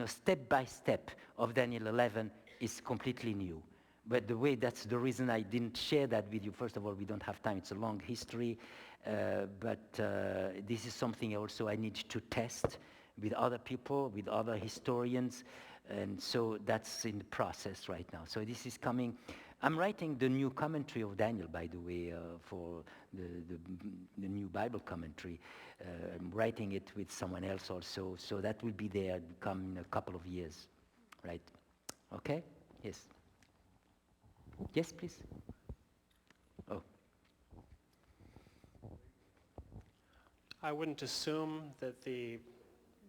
S1: step by step of Daniel 11 is completely new. But that's the reason I didn't share that with you. First of all, we don't have time, it's a long history, but this is something also I need to test with other people, with other historians, and so that's in the process right now. So this is coming. I'm writing the new commentary of Daniel, by the way, for the new Bible commentary. I'm writing it with someone else also, so that will be there come in a couple of years, right? Okay? Yes. Yes, please. Oh.
S7: I wouldn't assume that the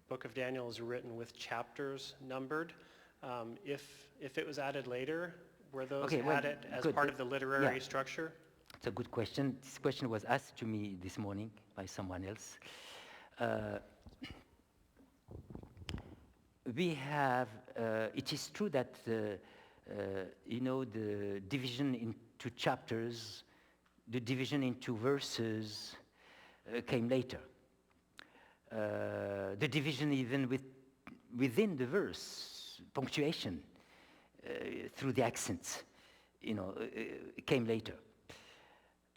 S7: book of Daniel is written with chapters numbered. If it was added later, were those
S1: Okay, well,
S7: added as
S1: good.
S7: part of the literary
S1: Yeah.
S7: structure?
S1: It's a good question. This question was asked to me this morning by someone else. We have, it is true that, the division into chapters, the division into verses came later. The division even within the verse, punctuation, through the accents, came later.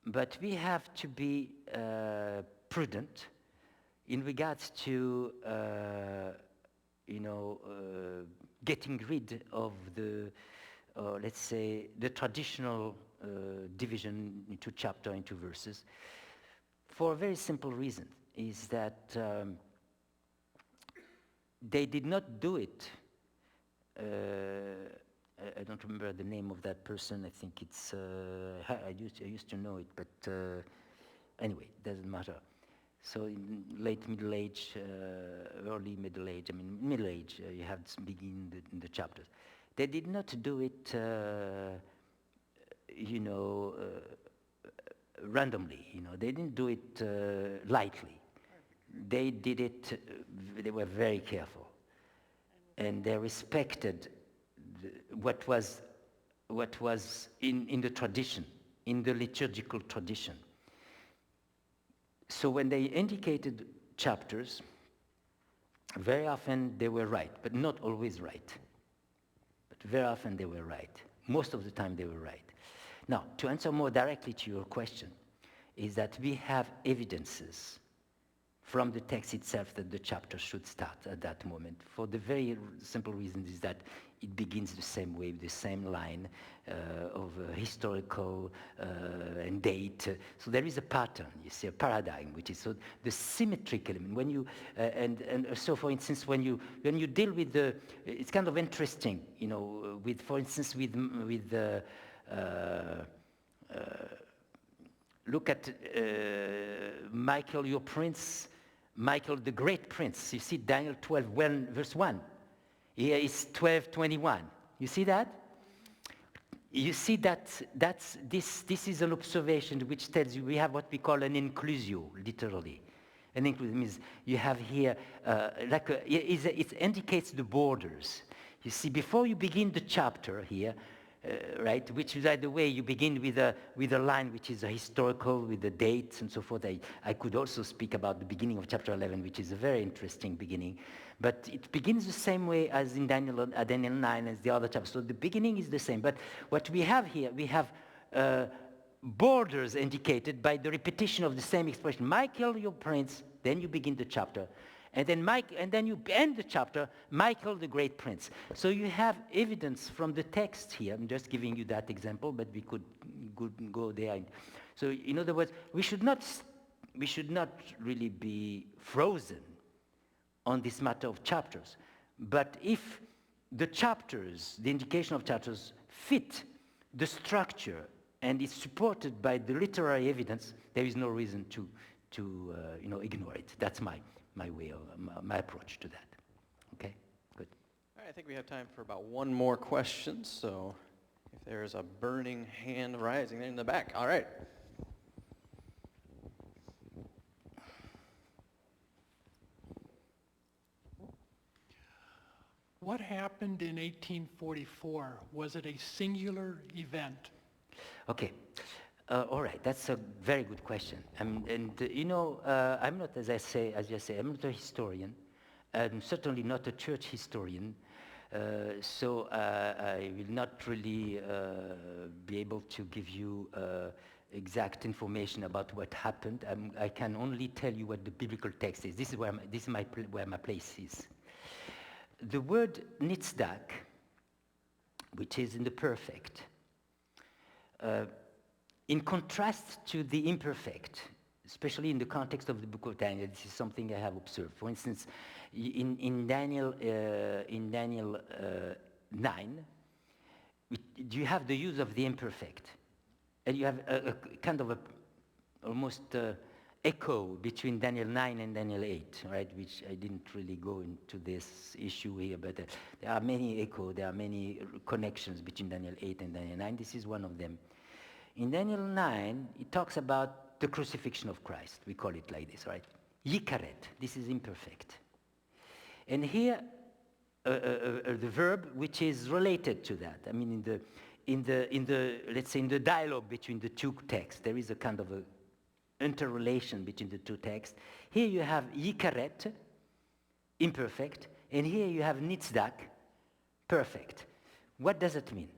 S1: But we have to be prudent in regards to, getting rid of the, let's say, the traditional division into chapter, into verses, for a very simple reason, is that they did not do it. I don't remember the name of that person. I think it's, I used to know it, but anyway, it doesn't matter. So in late Middle Age, early Middle Age, Middle Age, you have to begin the chapters. They did not do it, randomly, They didn't do it lightly. They did it, they were very careful. And they respected what was in the tradition, in the liturgical tradition. So when they indicated chapters, very often they were right, but not always right. But very often they were right. Most of the time they were right. Now, to answer more directly to your question, is that we have evidences from the text itself that the chapter should start at that moment. For the very simple reason is that it begins the same way, the same line of historical and date. So there is a pattern, you see, a paradigm, which is so the symmetric element. When you and so, for instance, when you deal with the, it's kind of interesting, with, for instance, with the. Look at Michael, your prince, Michael the great prince. You see Daniel 12, verse 1. Here is 12:21. You see that? You see that this is an observation which tells you we have what we call an inclusio, literally. An inclusio means you have here, it indicates the borders. You see, before you begin the chapter here, right, which is, by the way, you begin with a line which is a historical, with the dates and so forth. I could also speak about the beginning of chapter 11, which is a very interesting beginning. But it begins the same way as in Daniel 9, as the other chapters. So the beginning is the same. But what we have here, we have borders indicated by the repetition of the same expression. Michael, your prince, then you begin the chapter. And then you end the chapter, Michael the great prince. So you have evidence from the text here. I'm just giving you that example, but we could go there. So in other words, we should not really be frozen on this matter of chapters. But if the chapters, the indication of chapters, fit the structure and is supported by the literary evidence, there is no reason to ignore it. That's my way of my approach to that. Okay, good.
S4: All right, I think we have time for about one more question. So if there's a burning hand rising there in the back. All right.
S8: What happened in 1844? Was it a singular event?
S1: Okay. All right, that's a very good question. I'm not, as you say, I'm not a historian. I'm certainly not a church historian. So I will not really be able to give you exact information about what happened. I can only tell you what the biblical text is. This is where my place is. The word nitzdak, which is in the perfect, in contrast to the imperfect, especially in the context of the book of Daniel, this is something I have observed. For instance, in Daniel 9, you have the use of the imperfect, and you have a kind of almost echo between Daniel 9 and Daniel 8, right? Which I didn't really go into this issue here, but there are many echo, there are many connections between Daniel 8 and Daniel 9. This is one of them. In Daniel 9, it talks about the crucifixion of Christ. We call it like this, right? Yikaret, this is imperfect. And here, the verb which is related to that. I mean, let's say in the dialogue between the two texts, there is a kind of a interrelation between the two texts. Here you have yikaret, imperfect, and here you have nitzdak, perfect. What does it mean?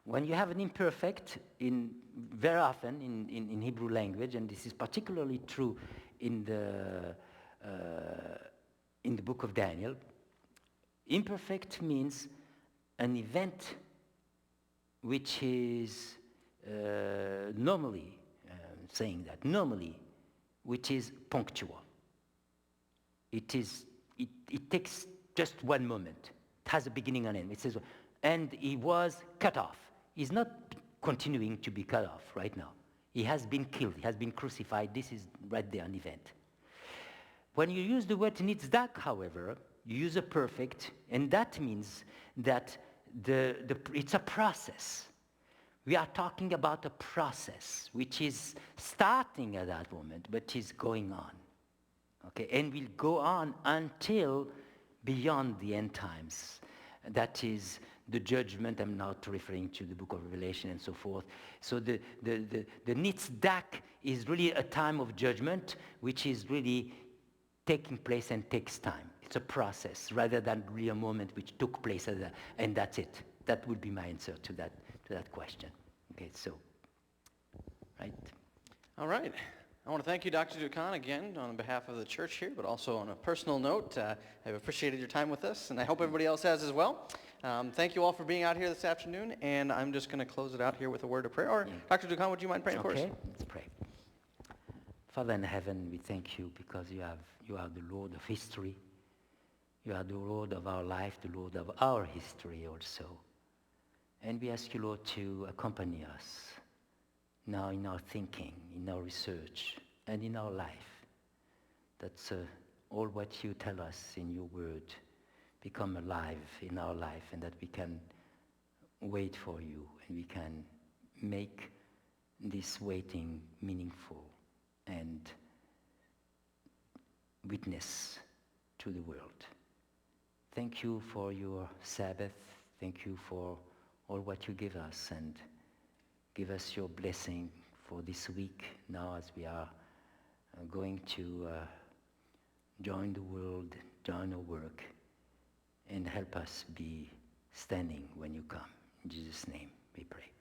S1: When you have an imperfect, very often in Hebrew language, and this is particularly true in the book of Daniel, imperfect means an event which is normally, which is punctual. It takes just one moment. It has a beginning and end. It says, and he was cut off. He's not continuing to be cut off right now. He has been killed. He has been crucified. This is right there an event. When you use the word nitzdak, however, you use a perfect, and that means that it's a process. We are talking about a process which is starting at that moment, but is going on. Okay, and will go on until beyond the end times. That is the judgment. I'm not referring to the book of Revelation and so forth. So the nitzdak is really a time of judgment, which is really taking place and takes time. It's a process rather than really a moment which took place and that's it. That would be my answer to that question. Okay, so, right.
S4: All right. I want to thank you, Dr. Doukhan, again on behalf of the church here, but also on a personal note. I've appreciated your time with us, and I hope everybody else has as well. Thank you all for being out here this afternoon, and I'm just going to close it out here with a word of prayer. Or, Dr. Doukhan, would you mind praying for us?
S1: Okay, let's pray. Father in heaven, we thank you because you are the Lord of history. You are the Lord of our life, the Lord of our history also. And we ask you, Lord, to accompany us now in our thinking, in our research, and in our life. That's all what you tell us in your word become alive in our life, and that we can wait for you, and we can make this waiting meaningful and witness to the world. Thank you for your Sabbath. Thank you for all what you give us, and give us your blessing for this week now as we are going to join the world, join our work, and help us be standing when you come. In Jesus' name we pray.